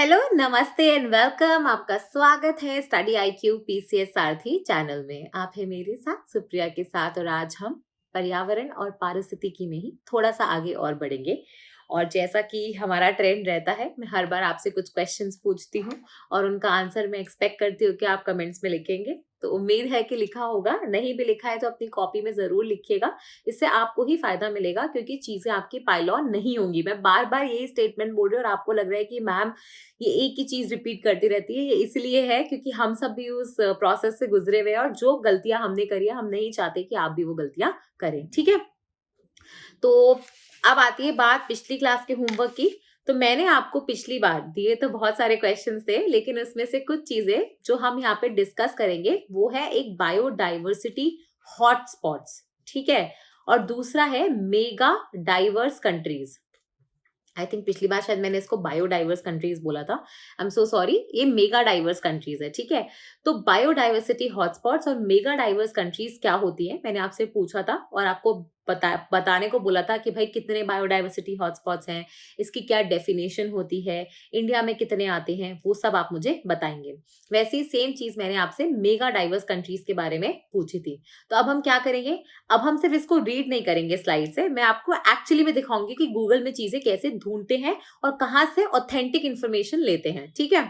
Hello, नमस्ते and welcome. आपका स्वागत है स्टडी IQ PCS सारथी चैनल में। आप है मेरे साथ सुप्रिया के साथ और आज हम पर्यावरण और पारिस्थितिकी में ही थोड़ा सा आगे और बढ़ेंगे। और जैसा कि हमारा ट्रेंड रहता है, मैं हर बार आपसे कुछ क्वेश्चंस पूछती हूँ और उनका आंसर मैं एक्सपेक्ट करती हूँ कि आप कमेंट्स में लिखेंगे। तो उम्मीद है कि लिखा होगा, नहीं भी लिखा है तो अपनी कॉपी में जरूर लिखिएगा। इससे आपको ही फायदा मिलेगा क्योंकि चीजें आपकी पाइल ऑन नहीं होंगी। मैं बार बार यही स्टेटमेंट बोल रही हूँ और आपको लग रहा है कि मैम ये एक ही चीज रिपीट करती रहती है। ये इसलिए है क्योंकि हम सब भी उस प्रोसेस से गुजरे हुए हैं और जो गलतियां हमने करी है हम नहीं चाहते कि आप भी वो गलतियां करें। ठीक है, तो अब आती है बात पिछली क्लास के होमवर्क की। तो मैंने आपको पिछली बार दिए तो बहुत सारे क्वेश्चंस थे, लेकिन उसमें से कुछ चीजें जो हम यहाँ पे डिस्कस करेंगे वो है एक बायोडाइवर्सिटी हॉटस्पॉट्स, ठीक है, और दूसरा है mega diverse countries. I think पिछली बार शायद मैंने इसको बायोडाइवर्स कंट्रीज बोला था। आई एम सो सॉरी, ये मेगा डाइवर्स कंट्रीज है। ठीक है, तो बायोडाइवर्सिटी हॉटस्पॉट्स और मेगा डाइवर्स कंट्रीज क्या होती है, मैंने आपसे पूछा था और आपको बताने को बोला था कि भाई कितने बायोडाइवर्सिटी हॉटस्पॉट्स हैं, इसकी क्या डेफिनेशन होती है, इंडिया में कितने आते हैं, वो सब आप मुझे बताएंगे। वैसे ही सेम चीज मैंने आपसे मेगा डाइवर्स कंट्रीज के बारे में पूछी थी। तो अब हम क्या करेंगे, अब हम सिर्फ इसको रीड नहीं करेंगे स्लाइड से, मैं आपको एक्चुअली में दिखाऊंगी कि गूगल में चीजें कैसे ढूंढते हैं और कहाँ से ऑथेंटिक इंफॉर्मेशन लेते हैं। ठीक है,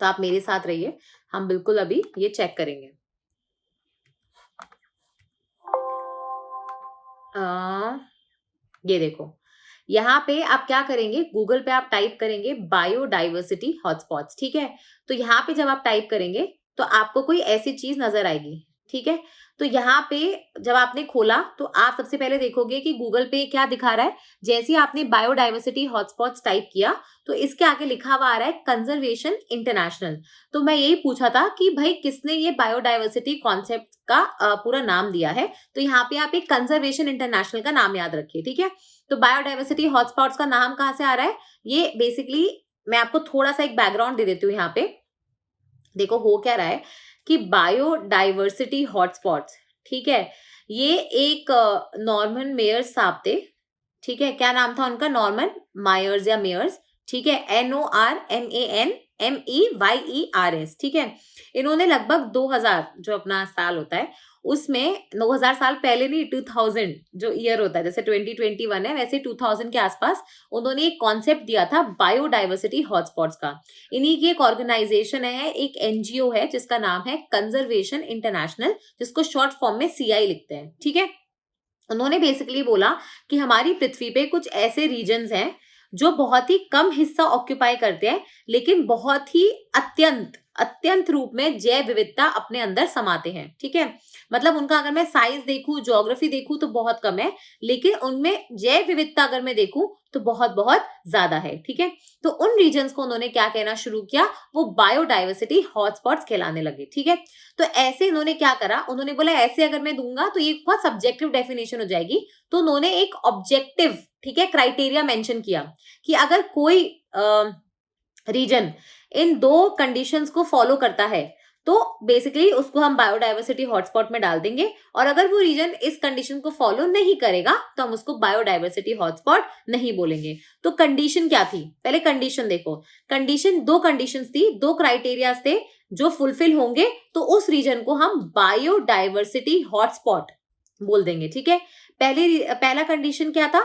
तो आप मेरे साथ रहिए, हम बिल्कुल अभी ये चेक करेंगे। ये देखो, यहाँ पे आप क्या करेंगे, गूगल पे आप टाइप करेंगे बायोडाइवर्सिटी हॉटस्पॉट्स। ठीक है, तो यहाँ पे जब आप टाइप करेंगे तो आपको कोई ऐसी चीज नजर आएगी। ठीक है, तो यहाँ पे जब आपने खोला तो आप सबसे पहले देखोगे कि गूगल पे क्या दिखा रहा है। जैसे ही आपने बायोडाइवर्सिटी हॉटस्पॉट्स टाइप किया तो इसके आगे लिखा हुआ आ रहा है कंजर्वेशन इंटरनेशनल। तो मैं यही पूछा था कि भाई किसने ये बायोडाइवर्सिटी कॉन्सेप्ट का पूरा नाम दिया है। तो यहाँ पे आप एक कंजर्वेशन इंटरनेशनल का नाम याद रखिए। ठीक है, तो बायोडाइवर्सिटी हॉटस्पॉट्स का नाम कहाँ से आ रहा है, ये बेसिकली मैं आपको थोड़ा सा एक बैकग्राउंड दे देती हूँ। यहाँ पे देखो हो क्या रहा है कि बायोडाइवर्सिटी हॉटस्पॉट्स, ठीक है, ये एक नॉर्मन मेयर्स साहब थे। ठीक है, क्या नाम था उनका, नॉर्मन मायर्स या मेयर्स। ठीक है, NORMANMEYERS। ठीक है, इन्होंने लगभग 2000 जो अपना साल होता है उसमें 2000 साल पहले नहीं, 2000 जो ईयर होता है, जैसे 2021 है वैसे 2000 के आसपास उन्होंने एक कॉन्सेप्ट दिया था बायोडाइवर्सिटी हॉटस्पॉट्स का। इन्हीं की एक ऑर्गेनाइजेशन है, एक NGO है जिसका नाम है कंजर्वेशन इंटरनेशनल, जिसको शॉर्ट फॉर्म में CI लिखते हैं। ठीक है, उन्होंने बेसिकली बोला कि हमारी पृथ्वी पे कुछ ऐसे रीजन्स हैं जो बहुत ही कम हिस्सा ऑक्यूपाई करते हैं, लेकिन बहुत ही अत्यंत अत्यंत रूप में जैव विविधता अपने अंदर समाते हैं। ठीक है, मतलब उनका अगर मैं साइज देखूं, ज्योग्राफी देखूं तो बहुत कम है, लेकिन उनमें जैव विविधता अगर मैं देखूं तो बहुत बहुत ज्यादा है। ठीक है, तो उन रीजन्स को उन्होंने क्या कहना शुरू किया, वो बायोडाइवर्सिटी हॉटस्पॉट्स कहलाने लगे। ठीक है, तो ऐसे इन्होंने क्या करा, उन्होंने बोला ऐसे अगर मैं दूंगा तो ये बहुत सब्जेक्टिव डेफिनेशन हो जाएगी। तो उन्होंने एक ऑब्जेक्टिव, ठीक है, क्राइटेरिया मेंशन किया कि अगर कोई रीजन इन दो कंडीशंस को फॉलो करता है तो बेसिकली उसको हम बायोडाइवर्सिटी हॉटस्पॉट में डाल देंगे, और अगर वो रीजन इस कंडीशन को फॉलो नहीं करेगा तो हम उसको बायोडाइवर्सिटी हॉटस्पॉट नहीं बोलेंगे। तो कंडीशन क्या थी, पहले कंडीशन देखो। कंडीशन, दो कंडीशंस थी, दो क्राइटेरियाज थे, जो फुलफिल होंगे तो उस रीजन को हम बायोडाइवर्सिटी हॉटस्पॉट बोल देंगे। ठीक है, पहला कंडीशन क्या था,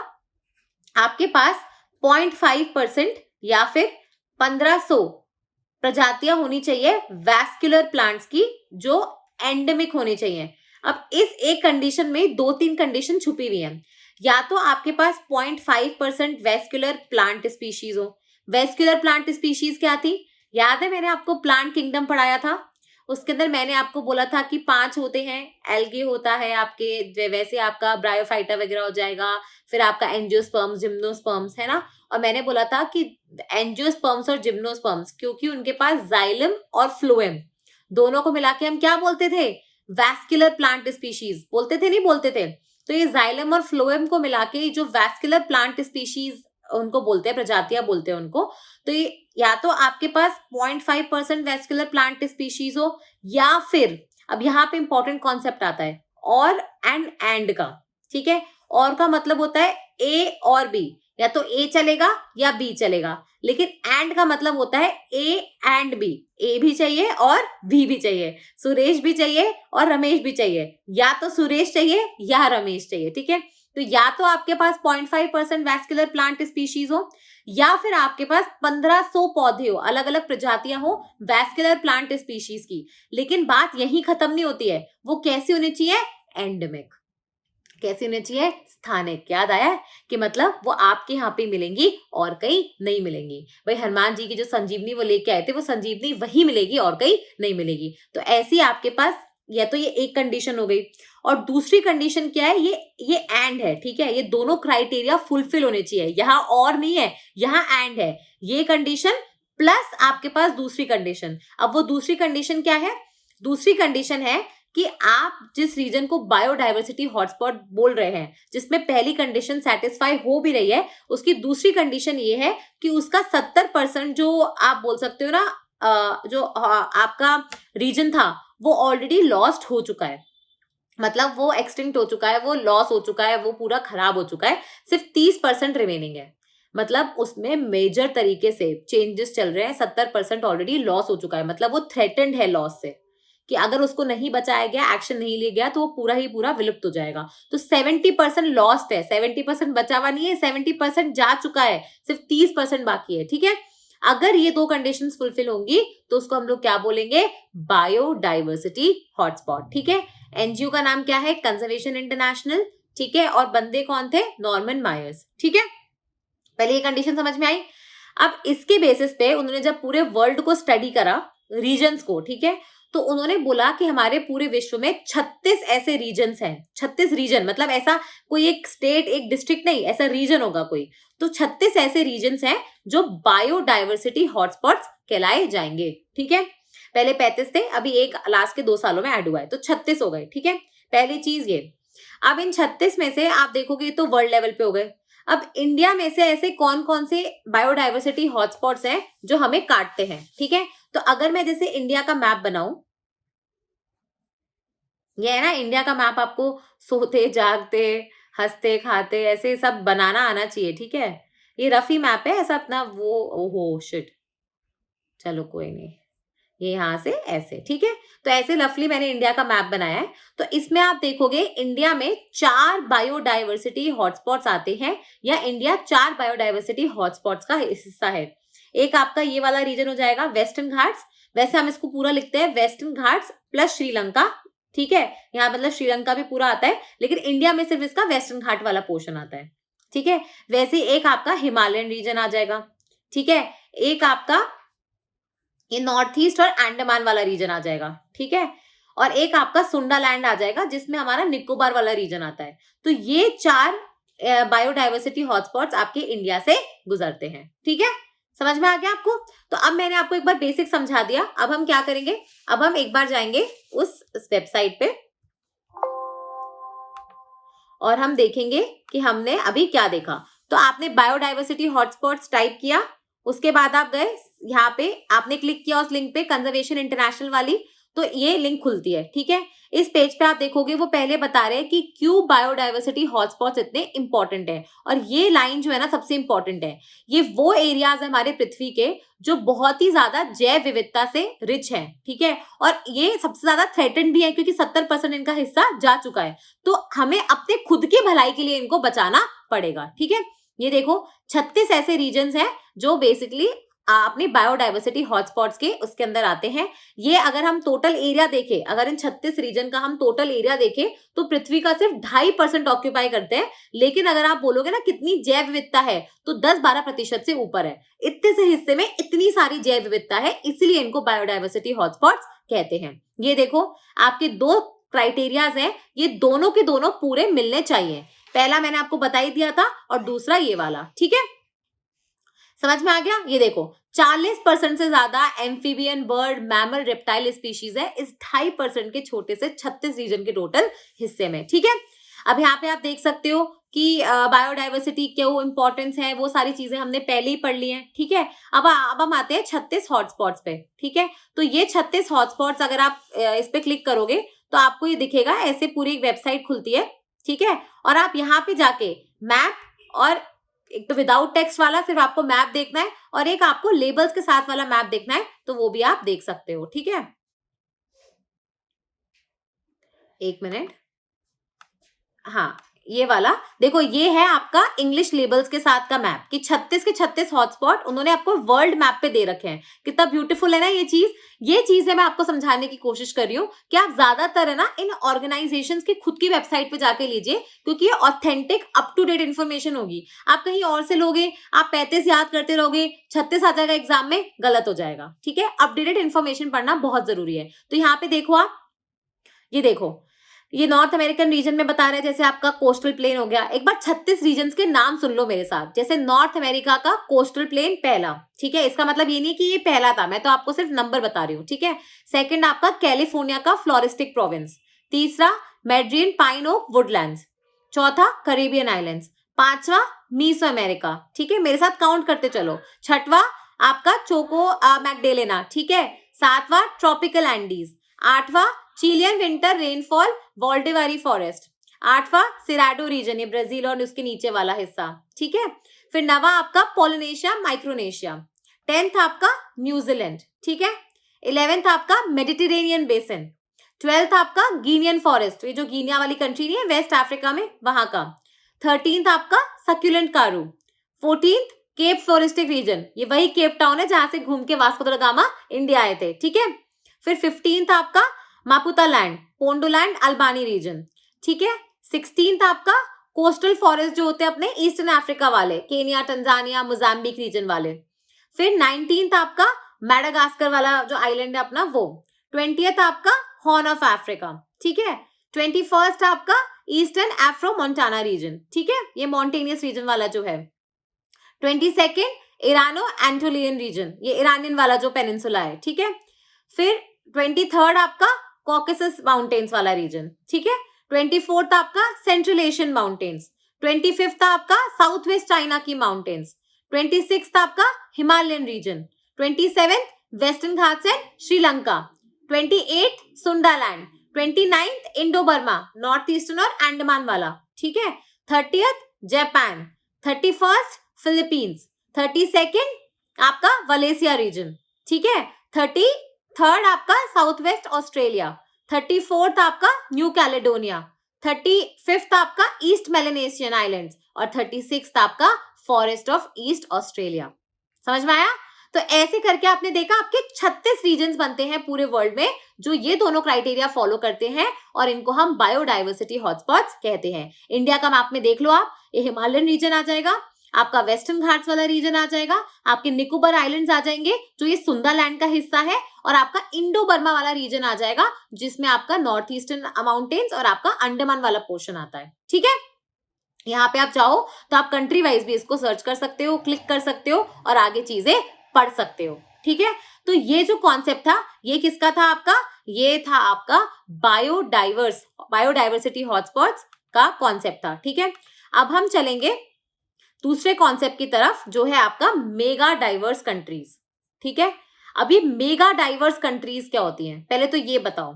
आपके पास 0.5% या फिर 1500 प्रजातियां होनी चाहिए वैस्कुलर प्लांट्स की, जो एंडेमिक होनी चाहिए। अब इस एक कंडीशन में दो तीन कंडीशन छुपी हुई है। या तो आपके पास 0.5% वैस्कुलर प्लांट स्पीशीज हो। वैस्कुलर प्लांट स्पीशीज क्या थी, याद है मैंने आपको प्लांट किंगडम पढ़ाया था, उसके अंदर मैंने आपको बोला था कि 5 होते हैं। एल्गे होता है आपके, वैसे आपका ब्रायोफाइटा वगैरह हो जाएगा, फिर आपका एंजियोस्पर्म्स, जिम्नोस्पर्म्स, है ना। और मैंने बोला था कि एंजियोस्पर्म्स और जिम्नोस्पर्म्स, क्योंकि उनके पास जाइलम और फ्लोएम दोनों को मिला के हम क्या बोलते थे, वैस्कुलर प्लांट स्पीशीज बोलते थे, नहीं बोलते थे। तो ये जाइलम और फ्लोएम को मिला के जो वैस्कुलर प्लांट स्पीशीज उनको बोलते हैं, प्रजातियां बोलते हैं उनको। तो ये या तो आपके पास 0.5% वैस्कुलर प्लांट स्पीशीज हो, या फिर अब यहाँ पे इंपॉर्टेंट कॉन्सेप्ट आता है और एंड का। ठीक है, और का मतलब होता है A और B, या तो ए चलेगा या बी चलेगा, लेकिन एंड का मतलब होता है ए एंड बी, ए भी चाहिए और बी भी चाहिए, सुरेश भी चाहिए और रमेश भी चाहिए, या तो सुरेश चाहिए या रमेश चाहिए, ठीक है। तो या तो आपके पास 0.5% वैस्कुलर प्लांट स्पीशीज हो, या फिर आपके पास 1500 पौधे हो, अलग अलग प्रजातियां हो वैस्कुलर प्लांट स्पीशीज की। लेकिन बात यही खत्म नहीं होती है, वो कैसी होनी चाहिए, एंडेमिक। कैसी होनी चाहिए, स्थानिक। याद आया कि मतलब वो आपके यहाँ पे मिलेंगी और कहीं नहीं मिलेंगी। भाई हनुमान जी की जो संजीवनी वो लेके आए थे, वो संजीवनी वही मिलेगी और कहीं नहीं मिलेगी। तो ऐसी आपके पास, या तो ये एक कंडीशन हो गई, और दूसरी कंडीशन क्या है, ये एंड है, ठीक है। ये दोनों क्राइटेरिया फुलफिल होने चाहिए, यहाँ और नहीं है, यहाँ एंड है। ये कंडीशन प्लस आपके पास दूसरी कंडीशन। अब वो दूसरी कंडीशन क्या है, दूसरी कंडीशन है कि आप जिस रीजन को बायोडायवर्सिटी हॉटस्पॉट बोल रहे हैं, जिसमें पहली कंडीशन सेटिस्फाई हो भी रही है, उसकी दूसरी कंडीशन ये है कि उसका 70% जो आप बोल सकते हो ना, जो आपका रीजन था वो ऑलरेडी लॉस्ट हो चुका है, मतलब वो एक्सटिंक्ट हो चुका है, वो लॉस हो चुका है, वो पूरा खराब हो चुका है, सिर्फ 30% रिमेनिंग है। मतलब उसमें मेजर तरीके से चेंजेस चल रहे हैं, 70% ऑलरेडी लॉस हो चुका है, मतलब वो थ्रेटेंड है लॉस से, कि अगर उसको नहीं बचाया गया, एक्शन नहीं लिया गया, तो वो पूरा ही पूरा विलुप्त हो जाएगा। तो 70% लॉस्ट है, 70% बचा हुआ नहीं है, 70% जा चुका है, सिर्फ 30% बाकी है, ठीक है। अगर ये दो कंडीशंस फुलफिल होंगी तो उसको हम लोग क्या बोलेंगे, बायोडाइवर्सिटी हॉटस्पॉट, ठीक है। एनजीओ का नाम क्या है, कंजर्वेशन इंटरनेशनल, ठीक है। और बंदे कौन थे, नॉर्मन मायर्स, ठीक है। पहले ये कंडीशन समझ में आई। अब इसके बेसिस पे उन्होंने जब पूरे वर्ल्ड को स्टडी करा, रीजन्स को, ठीक है, तो उन्होंने बोला कि हमारे पूरे विश्व में 36 ऐसे रीजन्स हैं। 36 रीजन मतलब ऐसा कोई एक स्टेट, एक डिस्ट्रिक्ट नहीं, ऐसा रीजन होगा कोई। तो 36 ऐसे रीजन्स हैं जो बायोडाइवर्सिटी हॉटस्पॉट्स कहलाए जाएंगे, ठीक है। पहले 35 थे, अभी एक लास्ट के 2 सालों में ऐड हुआ है, तो 36 हो गए, ठीक है। पहली चीज ये। अब इन 36 में से आप देखोगे तो वर्ल्ड लेवल पे हो गए। अब इंडिया में से ऐसे कौन कौन से बायोडाइवर्सिटी हॉटस्पॉट्स हैं जो हमें काटते हैं, ठीक है। तो अगर मैं जैसे इंडिया का मैप बनाऊं, ये है ना इंडिया का मैप, आपको सोते जागते हंसते खाते ऐसे सब बनाना आना चाहिए, ठीक है। ये रफी मैप है, ऐसा अपना वो, ओहो शिट, चलो कोई नहीं, ये यहाँ से ऐसे, ठीक है। तो ऐसे रफली मैंने इंडिया का मैप बनाया है। तो इसमें आप देखोगे इंडिया में 4 बायोडाइवर्सिटी हॉटस्पॉट्स आते हैं, या इंडिया 4 बायोडाइवर्सिटी हॉटस्पॉट्स का हिस्सा है। एक आपका ये वाला रीजन हो जाएगा वेस्टर्न घाट्स, वैसे हम इसको पूरा लिखते हैं वेस्टर्न घाट्स प्लस श्रीलंका, ठीक है। यहाँ मतलब श्रीलंका भी पूरा आता है, लेकिन इंडिया में सिर्फ इसका वेस्टर्न घाट वाला पोर्शन आता है, ठीक है। वैसे एक आपका हिमालयन रीजन आ जाएगा, ठीक है। एक आपका ये नॉर्थ ईस्ट और अंडमान वाला रीजन आ जाएगा, ठीक है। और एक आपका सुंडा लैंड आ जाएगा, जिसमें हमारा निकोबार वाला रीजन आता है। तो ये 4 बायोडाइवर्सिटी हॉटस्पॉट्स आपके इंडिया से गुजरते हैं, ठीक है। समझ में आ गया आपको। तो अब मैंने आपको एक बार बेसिक समझा दिया। अब हम क्या करेंगे, अब हम एक बार जाएंगे उस वेबसाइट पे और हम देखेंगे कि हमने अभी क्या देखा। तो आपने बायोडाइवर्सिटी हॉटस्पॉट्स टाइप किया, उसके बाद आप गए यहाँ पे, आपने क्लिक किया उस लिंक पे, कंजर्वेशन इंटरनेशनल वाली, तो ये लिंक खुलती है, ठीक है। इस पेज पे आप देखोगे वो पहले बता रहे हैं कि क्यों बायोडाइवर्सिटी हॉटस्पॉट्स इतने इंपॉर्टेंट है। और ये लाइन जो है ना सबसे इंपॉर्टेंट है। ये वो एरियाज है हमारे पृथ्वी के जो बहुत ही ज्यादा जैव विविधता से रिच है, ठीक है। और ये सबसे ज्यादा थ्रेटेंड भी है क्योंकि 70% इनका हिस्सा जा चुका है। तो हमें अपने खुद की भलाई के लिए इनको बचाना पड़ेगा, ठीक है। ये देखो 36 ऐसे रीजन्स हैं जो बेसिकली अपनी बायोडाइवर्सिटी हॉटस्पॉट्स के उसके अंदर आते हैं। ये अगर हम टोटल एरिया देखें, अगर इन 36 रीजन का हम टोटल एरिया देखें तो पृथ्वी का सिर्फ 2.5% ऑक्यूपाई करते हैं। लेकिन अगर आप बोलोगे ना कितनी जैव विविधता है, तो 10-12% से ऊपर है। इतने से हिस्से में इतनी सारी जैव विविधता है, इसलिए इनको बायोडाइवर्सिटी हॉटस्पॉट्स कहते हैं। ये देखो आपके 2 क्राइटेरियाज हैं, ये दोनों के दोनों पूरे मिलने चाहिए। पहला मैंने आपको बता ही दिया था और दूसरा ये वाला, ठीक है। समझ में आ गया। ये देखो 40% से ज्यादा amphibian, bird, mammal, reptile species है इस 2.5% के छोटे से 36 रीजन के टोटल हिस्से में, ठीक है। अब यहाँ पे आप देख सकते हो कि बायोडाइवर्सिटी क्यों इंपॉर्टेंस है, वो सारी चीजें हमने पहले ही पढ़ ली हैं, ठीक है। अब हम आते हैं 36 हॉटस्पॉट्स पे, ठीक है। तो ये 36 हॉटस्पॉट्स अगर आप इस पे क्लिक करोगे तो आपको ये दिखेगा, ऐसे पूरी एक वेबसाइट खुलती है, ठीक है। और आप यहाँ पे जाके मैप और एक तो विदाउट टेक्स्ट वाला सिर्फ आपको मैप देखना है, और एक आपको लेबल्स के साथ वाला मैप देखना है, तो वो भी आप देख सकते हो। ठीक है, एक मिनट। हाँ, ये वाला देखो, ये है आपका इंग्लिश लेबल्स के साथ का मैप कि 36 के 36 हॉटस्पॉट उन्होंने आपको वर्ल्ड मैप पे दे रखे हैं। कितना ब्यूटीफुल है ना ये चीज। ये चीज है, मैं आपको समझाने की कोशिश कर रही हूँ कि आप ज्यादातर है ना इन ऑर्गेनाइजेशंस की खुद की वेबसाइट पे जाके लीजिए, क्योंकि ये authentic up to date information होगी। आप कहीं और से लोगे, आप 35 याद करते रहोगे, 36 आ जाएगा एग्जाम में, गलत हो जाएगा। ठीक है, अपडेटेड इन्फॉर्मेशन पढ़ना बहुत जरूरी है। तो यहाँ पे देखो आप, ये देखो, ये नॉर्थ अमेरिकन रीजन में बता रहे हैं, जैसे आपका कोस्टल प्लेन हो गया। एक बार 36 रीजन्स के नाम सुन लो मेरे साथ। जैसे नॉर्थ अमेरिका का कोस्टल प्लेन पहला, ठीक है, इसका मतलब ये नहीं कि ये पहला था, मैं तो आपको सिर्फ नंबर बता रही हूँ। ठीक है, सेकंड आपका कैलिफोर्निया का फ्लोरिस्टिक प्रोविंस, तीसरा मैड्रियन पाइन ओक वुडलैंड्स, चौथा करेबियन आइलैंड्स, पांचवा मीसो अमेरिका। ठीक है, मेरे साथ काउंट करते चलो। छठवा आपका चोको मैकडेलेना, ठीक है, सातवां ट्रॉपिकल एंडीज, आठवां चिलियन विंटर रेनफॉल वॉल्डेवारी फॉरेस्ट, आठवां सिराडो रीजन, ये ब्राजील और उसके नीचे वाला हिस्सा। ठीक है, फिर नवा आपका पोलिनेशिया माइक्रोनेशिया, 10th आपका न्यूजीलैंड, ठीक है, 11th आपका मेडिटेरेनियन बेसिन, 12th आपका गिनियन फॉरेस्ट, ये जो गिनिया वाली कंट्री नहीं है वेस्ट अफ्रीका में, वहां का, 13th आपका सक्यूलेंट कारू, 14th केप फ्लोरिस्टिक रीजन, ये वही केप टाउन है जहां से घूम के वास्को द गामा इंडिया आए थे। ठीक है, फिर 15th आपका मापुता लैंड पोंडोलैंड अल्बानी रीजन। ठीक है, 16th आपका कोस्टल फॉरेस्ट जो होते हैं अपने ईस्टर्न अफ्रीका वाले, केनिया टंजानिया मोजाम्बिक रीजन वाले। फिर 19th आपका मैडागास्कर वाला जो आइलैंड है अपना वो। 20th आपका हॉर्न ऑफ अफ्रीका। ठीक है, 21st आपका ईस्टर्न एफ्रो मोन्टाना रीजन। ठीक है, ये मॉन्टेनियस रीजन वाला जो है। 22nd इरानो एंटोलियन रीजन, ये ईरानियन वाला जो पेनिनसुला है। ठीक है, फिर 23rd आपका कॉकेसस माउंटेन्स वाला रीजन। ठीक है, 24th आपका सेंट्रल एशियन माउंटेन्स, 25th आपका साउथ वेस्ट चाइना की माउंटेन्स, 26th आपका Himalayan region, 27th western ghats and Sri Lanka, 28th Sundaland, 29th Indo Burma north eastern और अंडमान वाला। ठीक है, 30th Japan, 31st Philippines, 32nd आपका वलेसिया रीजन। ठीक है, 33rd आपका साउथ वेस्ट ऑस्ट्रेलिया, 34th आपका न्यू कैलेडोनिया, 35th आपका ईस्ट मेलेनेशियन आइलैंड्स और 36th आपका फॉरेस्ट ऑफ ईस्ट ऑस्ट्रेलिया। समझ में आया? तो ऐसे करके आपने देखा आपके 36 रीजन्स बनते हैं पूरे वर्ल्ड में जो ये दोनों क्राइटेरिया फॉलो करते हैं, और इनको हम बायोडाइवर्सिटी हॉटस्पॉट्स कहते हैं। इंडिया का मैप में देख लो आप, ये हिमालयन रीजन आ जाएगा, आपका वेस्टर्न घाट्स वाला रीजन आ जाएगा, आपके निकोबार आइलैंड्स आ जाएंगे जो ये सुंदरलैंड का हिस्सा है, और आपका इंडो बर्मा वाला रीजन आ जाएगा जिसमें आपका नॉर्थ ईस्टर्न माउंटेन्स और आपका अंडमान वाला पोर्शन आता है। ठीक है, यहाँ पे आप चाहो तो आप कंट्री वाइज भी इसको सर्च कर सकते हो, क्लिक कर सकते हो और आगे चीजें पढ़ सकते हो। ठीक है, तो ये जो कॉन्सेप्ट था ये किसका था आपका? ये था आपका बायोडाइवर्सिटी हॉटस्पॉट्स का कॉन्सेप्ट था। ठीक है, अब हम चलेंगे दूसरे कॉन्सेप्ट की तरफ जो है आपका मेगा डाइवर्स कंट्रीज। ठीक है, अभी मेगा डाइवर्स कंट्रीज क्या होती हैं पहले तो ये बताओ।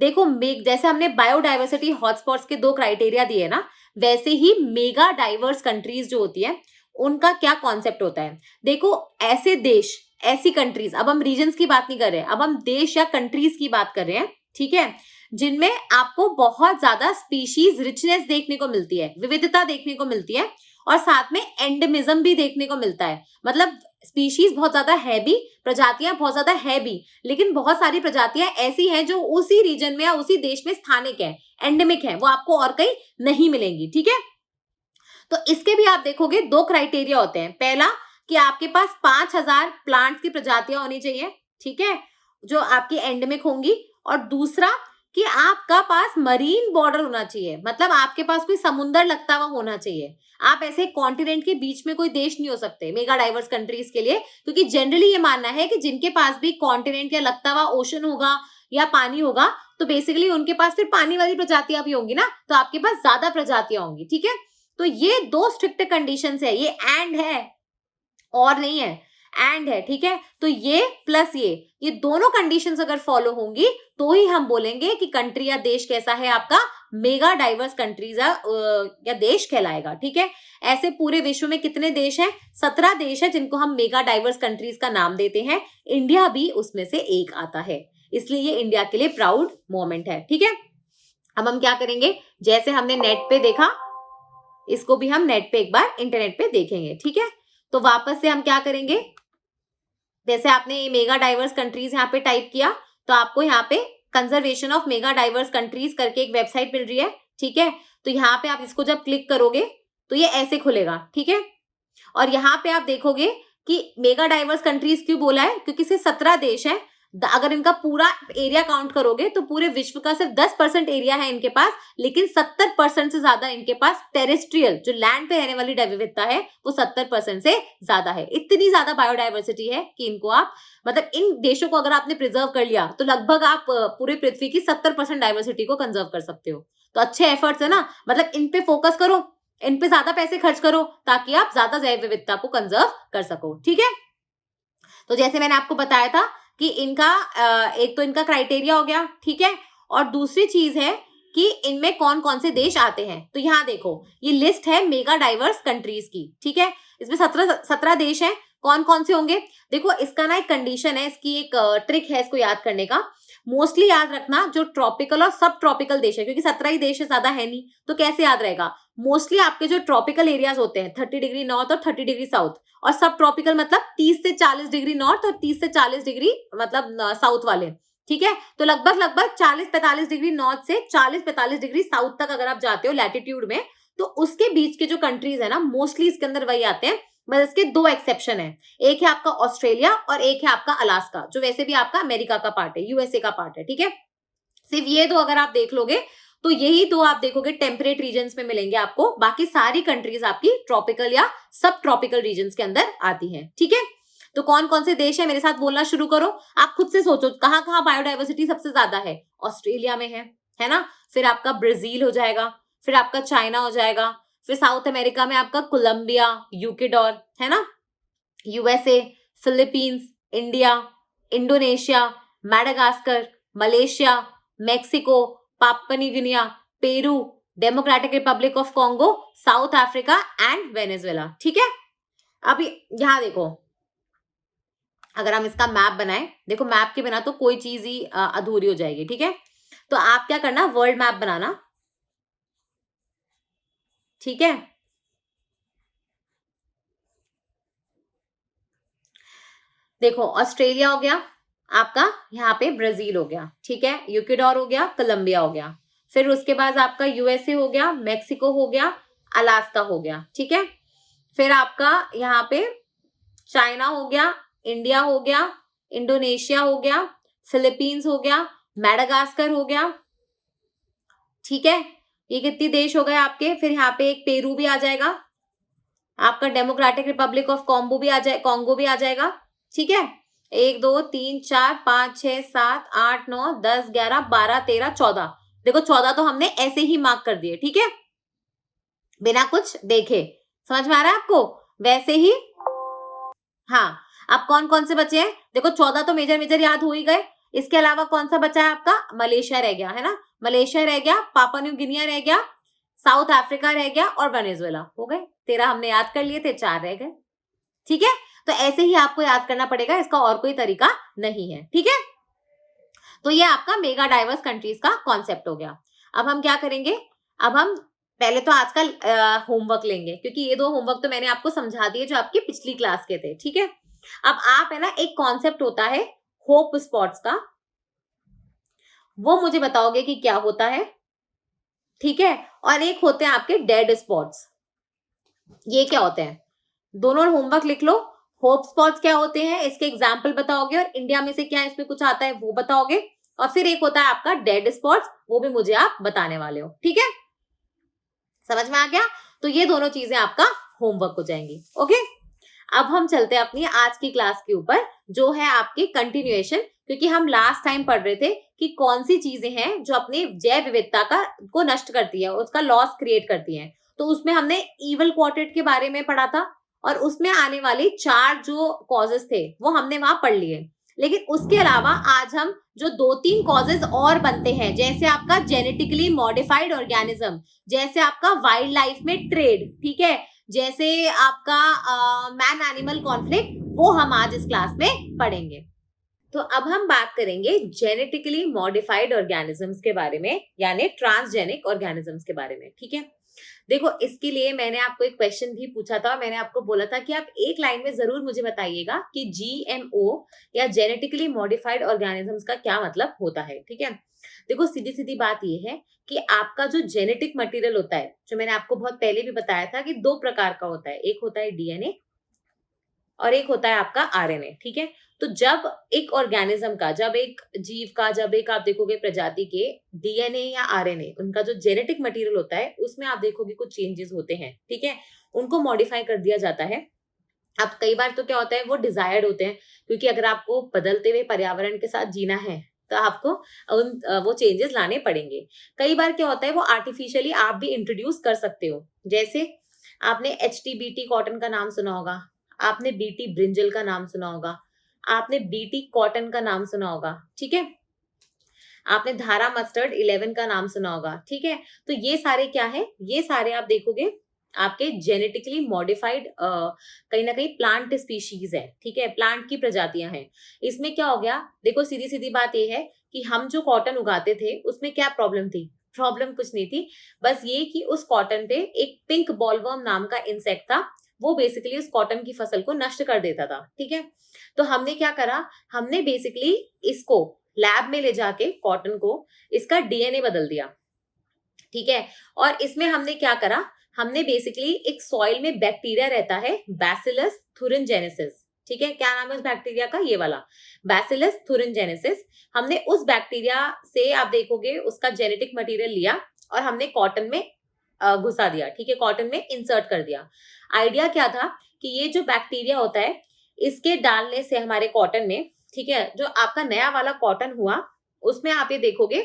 देखो, जैसे हमने बायोडाइवर्सिटी हॉटस्पॉट्स के 2 क्राइटेरिया दिए ना, वैसे ही मेगा डाइवर्स कंट्रीज जो होती है उनका क्या कॉन्सेप्ट होता है। देखो, ऐसे देश, ऐसी कंट्रीज, अब हम रीजन्स की बात नहीं कर रहे हैं, अब हम देश या कंट्रीज की बात कर रहे हैं। ठीक है, जिनमें आपको बहुत ज्यादा स्पीशीज रिचनेस देखने को मिलती है, विविधता देखने को मिलती है, और साथ में एंडेमिज्म भी देखने को मिलता है। मतलब स्पीशीज बहुत ज्यादा है भी, प्रजातियां बहुत ज्यादा है भी, लेकिन बहुत सारी प्रजातियां ऐसी हैं जो उसी रीजन में या उसी देश में स्थानिक है, एंडेमिक है, वो आपको और कहीं नहीं मिलेंगी। ठीक है, तो इसके भी आप देखोगे 2 क्राइटेरिया होते हैं। पहला कि आपके पास 5000 प्लांट्स की प्रजातियां होनी चाहिए, ठीक है, जो आपकी एंडेमिक होंगी, और दूसरा कि आपका पास मरीन बॉर्डर होना चाहिए, मतलब आपके पास कोई समुंदर लगता हुआ होना चाहिए। आप ऐसे कॉन्टिनेंट के बीच में कोई देश नहीं हो सकते मेगा डाइवर्स कंट्रीज के लिए, क्योंकि जनरली ये मानना है कि जिनके पास भी कॉन्टिनेंट या लगता हुआ ओशन होगा या पानी होगा, तो बेसिकली उनके पास फिर पानी वाली प्रजातियां भी होंगी ना, तो आपके पास ज्यादा प्रजातियां होंगी। ठीक है, तो ये 2 स्ट्रिक्ट कंडीशंस है, ये एंड है और नहीं है। एंड है, ठीक है। तो ये प्लस ये दोनों कंडीशंस अगर फॉलो होंगी तो ही हम बोलेंगे कि कंट्री या देश कैसा है, आपका मेगा डाइवर्स कंट्रीज या देश कहलाएगा, ठीक है। ऐसे पूरे विश्व में कितने देश हैं? 17 देश है जिनको हम मेगा डाइवर्स कंट्रीज का नाम देते हैं। इंडिया भी उसमें से एक आता है, इसलिए ये इंडिया के लिए प्राउड मोमेंट है, ठीक है। अब हम क्या करेंगे, जैसे हमने नेट पे देखा, इसको भी हम नेट पे एक बार इंटरनेट पे देखेंगे, ठीक है। तो वापस से हम क्या करेंगे, जैसे आपने मेगा डाइवर्स कंट्रीज यहाँ पे टाइप किया तो आपको यहाँ पे conservation of mega diverse countries करके एक वेबसाइट मिल रही है, ठीक है। तो यहाँ पे आप इसको जब क्लिक करोगे तो ये ऐसे खुलेगा, ठीक है। और यहाँ पे आप देखोगे कि मेगा डाइवर्स कंट्रीज क्यों बोला है, क्योंकि सिर्फ 17 देश है। अगर इनका पूरा एरिया काउंट करोगे तो पूरे विश्व का सिर्फ 10% एरिया है इनके पास, लेकिन 70% से ज्यादा इनके पास टेरेस्ट्रियल जो लैंड पे रहने वाली विविधता है वो 70% से ज्यादा है। इतनी ज्यादा बायोडाइवर्सिटी है कि इनको आप मतलब इन देशों को अगर आपने प्रिजर्व कर लिया तो लगभग आप पूरे पृथ्वी की 70% डाइवर्सिटी को कंजर्व कर सकते हो। तो अच्छे एफर्ट्स है ना, मतलब इन पे फोकस करो, इन पे ज्यादा पैसे खर्च करो ताकि आप ज्यादा जैव विविधता को कंजर्व कर सको, ठीक है। तो जैसे मैंने आपको बताया था कि इनका एक तो इनका क्राइटेरिया हो गया, ठीक है। और दूसरी चीज है कि इनमें कौन कौन से देश आते हैं। तो यहाँ देखो ये लिस्ट है मेगा डाइवर्स कंट्रीज की, ठीक है। इसमें 17 देश हैं। कौन कौन से होंगे, देखो इसका ना एक कंडीशन है, इसकी एक ट्रिक है इसको याद करने का। मोस्टली याद रखना जो ट्रॉपिकल और सब ट्रॉपिकल देश है, क्योंकि 17 ही देश है, ज्यादा है नहीं, तो कैसे याद रहेगा। मोस्टली आपके जो ट्रॉपिकल एरियाज होते हैं 30 डिग्री नॉर्थ और 30 डिग्री साउथ, और सब ट्रॉपिकल मतलब 30 से 40 डिग्री नॉर्थ और 30 से 40 डिग्री मतलब साउथ वाले, ठीक है। तो लगभग 40-45 डिग्री नॉर्थ से 40-45 डिग्री साउथ तक अगर आप जाते हो लैटिट्यूड में, तो उसके बीच के जो कंट्रीज है ना मोस्टली इसके अंदर वही आते हैं। बस इसके 2 एक्सेप्शन है, एक है आपका ऑस्ट्रेलिया और एक है आपका अलास्का, जो वैसे भी आपका अमेरिका का पार्ट है, यूएसए का पार्ट है, ठीक है। सिर्फ ये 2 अगर आप देख लोगे तो यही 2 आप देखोगे टेम्परेट रीजन्स में मिलेंगे आपको, बाकी सारी कंट्रीज आपकी ट्रॉपिकल या सब ट्रॉपिकल रीजन्स के अंदर आती हैं, ठीक है। तो कौन कौन से देश है, मेरे साथ बोलना शुरू करो। आप खुद से सोचो कहाँ कहाँ बायोडाइवर्सिटी सबसे ज्यादा है। ऑस्ट्रेलिया में है ना, फिर आपका ब्राजील हो जाएगा, फिर आपका चाइना हो जाएगा, फिर साउथ अमेरिका में आपका कोलंबिया, यूकेडोर, है ना, USA, Philippines, India, Indonesia, Madagascar, Malaysia, Mexico, Papua new Guinea, Peru, democratic Republic of Congo, south Africa and Venezuela, ठीक है। अभी यहां देखो, अगर हम इसका मैप बनाएं, देखो मैप के बिना तो कोई चीज ही अधूरी हो जाएगी, ठीक है। तो आप क्या करना, वर्ल्ड मैप बनाना, ठीक है। देखो ऑस्ट्रेलिया हो गया आपका, यहाँ पे ब्राजील हो गया, ठीक है, यूकेडोर हो गया, कोलंबिया हो गया, फिर उसके बाद आपका यूएसए हो गया, मेक्सिको हो गया, अलास्का हो गया, ठीक है। फिर आपका यहाँ पे चाइना हो गया, इंडिया हो गया, इंडोनेशिया हो गया, फिलीपींस हो गया, मैडागास्कर हो गया, ठीक है। ये कितने देश हो गए आपके। फिर यहाँ पे एक पेरू भी आ जाएगा, आपका डेमोक्रेटिक रिपब्लिक ऑफ कॉन्गो भी आ जाएगा, ठीक है। 1 2 3 4 5 6 7 8 9 10 11 12 13 14, देखो 14 तो हमने ऐसे ही मार्क कर दिए, ठीक है, बिना कुछ देखे। समझ में आ रहा है आपको, वैसे ही। हाँ, अब कौन कौन से बचे हैं, देखो 14 तो मेजर याद हो ही गए। इसके अलावा कौन सा बचा है आपका, मलेशिया रह गया, है ना, मलेशिया रह गया, पापुआ न्यू गिनिया रह गया, साउथ अफ्रीका रह गया और वेनेजुएला हो गए। 13 हमने याद कर लिए थे, 4 रह गए, ठीक है। तो ऐसे ही आपको याद करना पड़ेगा, इसका और कोई तरीका नहीं है, ठीक है। तो ये आपका मेगा डाइवर्स कंट्रीज का कॉन्सेप्ट हो गया। अब हम क्या करेंगे, अब हम पहले तो आज का होमवर्क लेंगे, क्योंकि ये 2 होमवर्क तो मैंने आपको समझा दिए जो आपकी पिछली क्लास के थे, ठीक है। अब आप है ना, एक कॉन्सेप्ट होता है होप स्पॉट्स का, वो मुझे बताओगे कि क्या होता है, ठीक है। और एक होते हैं आपके डेड स्पॉट्स, ये क्या होते हैं, दोनों होमवर्क लिख लो। होप स्पॉट्स क्या होते हैं इसके एग्जाम्पल बताओगे, और इंडिया में से क्या इसमें कुछ आता है वो बताओगे। और फिर एक होता है आपका डेड स्पॉट्स, वो भी मुझे आप बताने वाले हो, ठीक है। समझ में आ गया, तो ये दोनों चीजें आपका होमवर्क हो जाएंगी, ओके। अब हम चलते हैं अपनी आज की क्लास के ऊपर, जो है आपकी कंटिन्यूएशन, क्योंकि हम लास्ट टाइम पढ़ रहे थे कि कौन सी चीजें हैं जो अपनी जैव विविधता को नष्ट करती है, उसका लॉस क्रिएट करती है। तो उसमें हमने इवल क्वार्टेट के बारे में पढ़ा था, और उसमें आने वाले 4 जो कॉजेस थे वो हमने वहां पढ़ लिए। लेकिन उसके अलावा आज हम जो 2-3 कॉजेस और बनते हैं, जैसे आपका जेनेटिकली मॉडिफाइड ऑर्गेनिज्म, जैसे आपका वाइल्ड लाइफ में ट्रेड, ठीक है, जैसे आपका मैन एनिमल कॉन्फ्लिक्ट, वो हम आज इस क्लास में पढ़ेंगे। तो अब हम बात करेंगे जेनेटिकली मॉडिफाइड ऑर्गेनिजम्स के बारे में, यानी ट्रांसजेनिक ऑर्गेनिजम्स के बारे में, ठीक है। देखो, इसके लिए मैंने आपको एक क्वेश्चन भी पूछा था, मैंने आपको बोला था कि आप एक लाइन में जरूर मुझे बताइएगा कि जीएमओ या जेनेटिकली मॉडिफाइड ऑर्गेनिजम्स का क्या मतलब होता है, ठीक है। देखो, सीधी सीधी बात यह है कि आपका जो जेनेटिक मटेरियल होता है, जो मैंने आपको बहुत पहले भी बताया था कि 2 प्रकार का होता है, एक होता है डीएनए और एक होता है आपका आरएनए, ठीक है। तो जब एक ऑर्गेनिज्म का, जब एक जीव का, जब एक आप देखोगे प्रजाति के डीएनए या आरएनए, उनका जो जेनेटिक मटेरियल होता है उसमें आप देखोगे कुछ चेंजेस होते हैं, ठीक है, उनको मॉडिफाई कर दिया जाता है। अब कई बार तो क्या होता है, वो डिजायर्ड होते हैं, क्योंकि अगर आपको बदलते हुए पर्यावरण के साथ जीना है तो आपको वो चेंजेस लाने पड़ेंगे। कई बार क्या होता है, वो आर्टिफिशियली आप भी इंट्रोड्यूस कर सकते हो। जैसे आपने HTBT कॉटन का नाम सुना होगा, आपने BT ब्रिंजल का नाम सुना होगा, आपने BT कॉटन का नाम सुना होगा, ठीक है, आपने धारा मस्टर्ड 11 का नाम सुना होगा, ठीक है। तो ये सारे क्या है, ये सारे आप देखोगे आपके जेनेटिकली मॉडिफाइड कहीं ना कहीं प्लांट स्पीशीज है, ठीक है, प्लांट की प्रजातियां हैं। इसमें क्या हो गया, देखो सीधी सीधी बात ये है कि हम जो कॉटन उगाते थे उसमें क्या प्रॉब्लम थी, प्रॉब्लम कुछ नहीं थी, बस ये कि उस कॉटन पे एक पिंक बॉलवर्म नाम का इंसेक्ट था, वो बेसिकली उस कॉटन की फसल को नष्ट कर देता था, ठीक है। तो हमने क्या करा, हमने बेसिकली इसको लैब में ले जाके कॉटन को इसका डीएनए बदल दिया, ठीक है। और इसमें हमने क्या करा, हमने बेसिकली एक सॉइल में बैक्टीरिया रहता है बैसिलस थुरिनजेनेसिस, ठीक है, क्या नाम है उस बैक्टीरिया का, ये वाला बैसिलस थुरिनजेनेसिस। हमने उस बैक्टीरिया से आप देखोगे उसका जेनेटिक मटेरियल लिया और हमने कॉटन में घुसा दिया, ठीक है, कॉटन में इंसर्ट कर दिया। आइडिया क्या था कि ये जो बैक्टीरिया होता है इसके डालने से हमारे कॉटन में, ठीक है, जो आपका नया वाला कॉटन हुआ उसमें आप ये देखोगे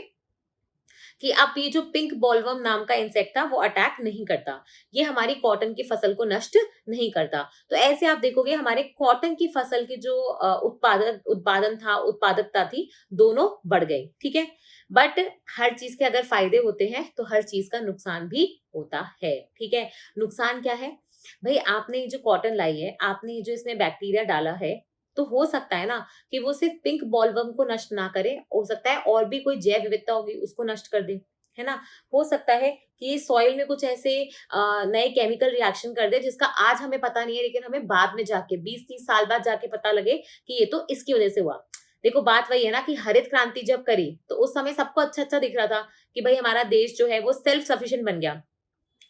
कि अब ये जो पिंक बॉलवर्म नाम का इंसेक्ट था वो अटैक नहीं करता, ये हमारी कॉटन की फसल को नष्ट नहीं करता। तो ऐसे आप देखोगे हमारे कॉटन की फसल की जो उत्पादन था, उत्पादकता थी, दोनों बढ़ गई, ठीक है। बट हर चीज के अगर फायदे होते हैं तो हर चीज का नुकसान भी होता है, ठीक है। नुकसान क्या है भाई, आपने ये जो कॉटन लाई है, आपने ये जो इसमें बैक्टीरिया डाला है, तो हो सकता है ना कि वो सिर्फ पिंक बॉलवर्म को नष्ट ना करे, हो सकता है और भी कोई जैव विविधता होगी उसको नष्ट कर दे, है ना। हो सकता है कि ये सॉइल में कुछ ऐसे नए केमिकल रिएक्शन कर दे जिसका आज हमें पता नहीं है, लेकिन हमें बाद में जाके 20-30 साल बाद जाके पता लगे कि ये तो इसकी वजह से हुआ। देखो बात वही है ना कि हरित क्रांति जब करी तो उस समय सबको अच्छा अच्छा दिख रहा था कि भाई हमारा देश जो है वो सेल्फ सफिशिएंट बन गया,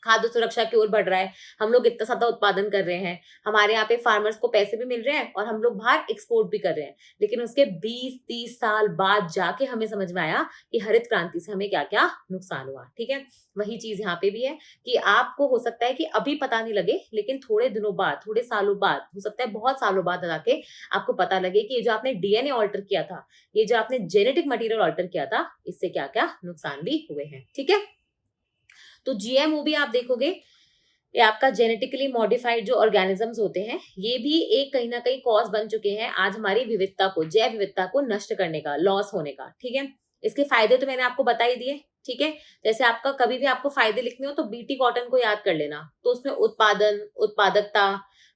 खाद्य सुरक्षा की ओर बढ़ रहा है, हम लोग इतना ज्यादा उत्पादन कर रहे हैं, हमारे यहाँ पे फार्मर्स को पैसे भी मिल रहे हैं और हम लोग बाहर एक्सपोर्ट भी कर रहे हैं। लेकिन उसके 20-30 साल बाद जाके हमें समझ में आया कि हरित क्रांति से हमें क्या क्या नुकसान हुआ, ठीक है। वही चीज यहाँ पे भी है कि आपको हो सकता है कि अभी पता नहीं लगे, लेकिन थोड़े दिनों बाद, थोड़े सालों बाद, हो सकता है बहुत सालों बाद जाके आपको पता लगे कि ये जो आपने डीएनए ऑल्टर किया था, ये जो आपने जेनेटिक मटेरियल ऑल्टर किया था, इससे क्या क्या नुकसान भी हुए हैं, ठीक है। तो जीएमओ भी आप देखोगे, ये आपका जेनेटिकली मॉडिफाइड जो ऑर्गेनिजम्स होते हैं, ये भी एक कहीं ना कहीं कॉज बन चुके हैं आज हमारी विविधता को, जैव विविधता को नष्ट करने का, लॉस होने का, ठीक है। इसके फायदे तो मैंने आपको बता ही दिए, ठीक है। जैसे आपका कभी भी आपको फायदे लिखने हो तो बीटी कॉटन को याद कर लेना, तो उसमें उत्पादन, उत्पादकता,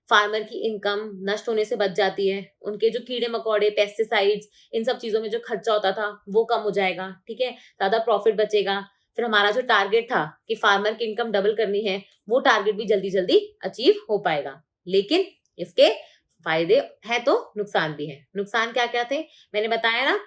फार्मर की इनकम नष्ट होने से बच जाती है, उनके जो कीड़े मकोड़े, पेस्टिसाइड्स, इन सब चीजों में जो खर्चा होता था वो कम हो जाएगा, ठीक है, ज्यादा प्रॉफिट बचेगा। फिर हमारा जो टारगेट था कि फार्मर की इनकम डबल करनी है, वो टारगेट भी जल्दी जल्दी अचीव हो पाएगा। लेकिन इसके फायदे हैं तो नुकसान भी है। नुकसान क्या क्या थे मैंने बताया ना,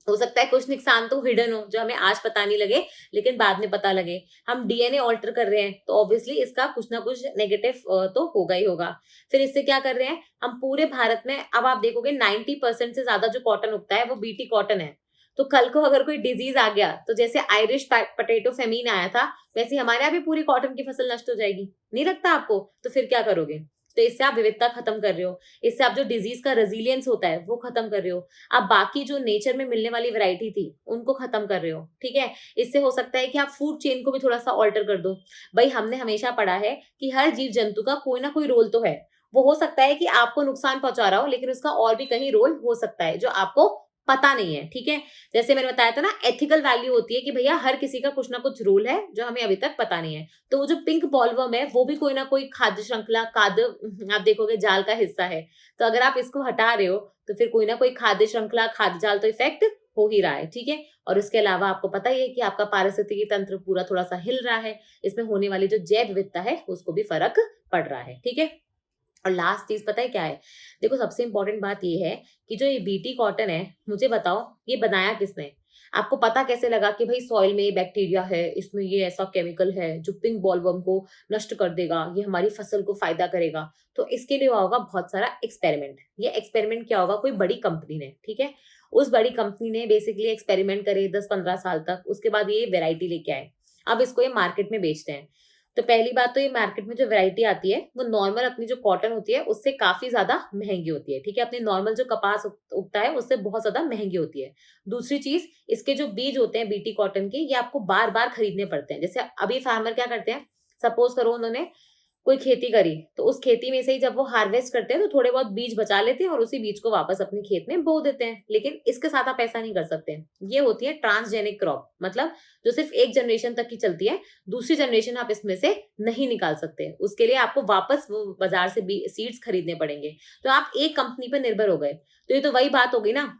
हो सकता है कुछ नुकसान तो हिडन हो जो हमें आज पता नहीं लगे लेकिन बाद में पता लगे। हम डीएनए ऑल्टर कर रहे हैं तो ऑब्वियसली इसका कुछ ना कुछ नेगेटिव तो होगा ही होगा। फिर इससे क्या कर रहे हैं, हम पूरे भारत में अब आप देखोगे 90% से ज्यादा जो कॉटन उगता है वो बीटी कॉटन है। तो कल को अगर कोई डिजीज आ गया तो जैसे आयरिश पोटैटो फेमीन आया था, वैसे हमारे यहाँ भी पूरी कॉटन की फसल नष्ट हो जाएगी, नहीं लगता आपको? तो फिर क्या करोगे? तो इससे आप विविधता खत्म कर रहे हो, इससे आप जो डिजीज का रेजिलियंस होता है वो खत्म कर रहे हो, आप बाकी जो नेचर में मिलने वाली वैरायटी थी उनको खत्म कर रहे हो, ठीक है। इससे हो सकता है कि आप फूड चेन को भी थोड़ा सा ऑल्टर कर दो। भाई हमने हमेशा पढ़ा है कि हर जीव जंतु का कोई ना कोई रोल तो है, वो हो सकता है कि आपको नुकसान पहुंचा रहा हो लेकिन उसका और भी कहीं रोल हो सकता है जो आपको पता नहीं है, ठीक है। जैसे मैंने बताया था ना, एथिकल वैल्यू होती है कि भैया हर किसी का कुछ ना कुछ रोल है जो हमें अभी तक पता नहीं है। तो वो जो पिंक बॉलवर्म है वो भी कोई ना कोई खाद्य श्रृंखला खाद्य आप देखोगे जाल का हिस्सा है। तो अगर आप इसको हटा रहे हो तो फिर कोई ना कोई खाद्य श्रृंखला खाद्य जाल तो इफेक्ट हो ही रहा है, ठीक है। और उसके अलावा आपको पता ही है कि आपका पारिस्थितिकी तंत्र पूरा थोड़ा सा हिल रहा है, इसमें होने वाली जो जैव विविधता है उसको भी फर्क पड़ रहा है, ठीक है। और लास्ट चीज पता है क्या है, देखो सबसे इंपॉर्टेंट बात ये है कि जो ये बीटी कॉटन है, मुझे बताओ ये बनाया किसने? आपको पता कैसे लगा कि भाई सॉइल में बैक्टीरिया है, इसमें ये ऐसा केमिकल है जो पिंक बॉलवर्म को नष्ट कर देगा, ये हमारी फसल को फायदा करेगा? तो इसके लिए हुआ होगा बहुत सारा एक्सपेरिमेंट। ये एक्सपेरिमेंट क्या होगा, कोई बड़ी कंपनी ने, ठीक है, उस बड़ी कंपनी ने बेसिकली एक्सपेरिमेंट करे 10-15 साल तक, उसके बाद ये वेराइटी लेके आए, अब इसको ये मार्केट में बेचते हैं। तो पहली बात तो ये मार्केट में जो वैरायटी आती है वो नॉर्मल अपनी जो कॉटन होती है उससे काफी ज्यादा महंगी होती है, ठीक है। अपनी नॉर्मल जो कपास उगता है उससे बहुत ज्यादा महंगी होती है। दूसरी चीज, इसके जो बीज होते हैं बीटी कॉटन के, ये आपको बार बार खरीदने पड़ते हैं। जैसे अभी फार्मर क्या करते हैं, सपोज करो उन्होंने कोई खेती करी, तो उस खेती में से ही जब वो हार्वेस्ट करते हैं तो थोड़े बहुत बीज बचा लेते हैं और उसी बीज को वापस अपने खेत में बो देते हैं, लेकिन इसके साथ आप ऐसा नहीं कर सकते। ये होती है ट्रांसजेनिक क्रॉप, मतलब जो सिर्फ एक जनरेशन तक की चलती है, दूसरी जनरेशन आप इसमें से नहीं निकाल सकते। उसके लिए आपको वापस वो बाजार से सीड्स खरीदने पड़ेंगे। तो आप एक कंपनी पर निर्भर हो गए। तो ये तो वही बात होगी ना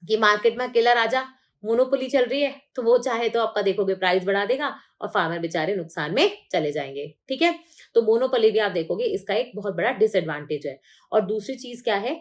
कि मार्केट में अकेला राजा, मोनोपोली चल रही है, तो वो चाहे तो आपका देखोगे प्राइस बढ़ा देगा और फार्मर बेचारे नुकसान में चले जाएंगे, ठीक है। तो मोनोपोली भी आप देखोगे इसका एक बहुत बड़ा डिसएडवांटेज है। और दूसरी चीज क्या है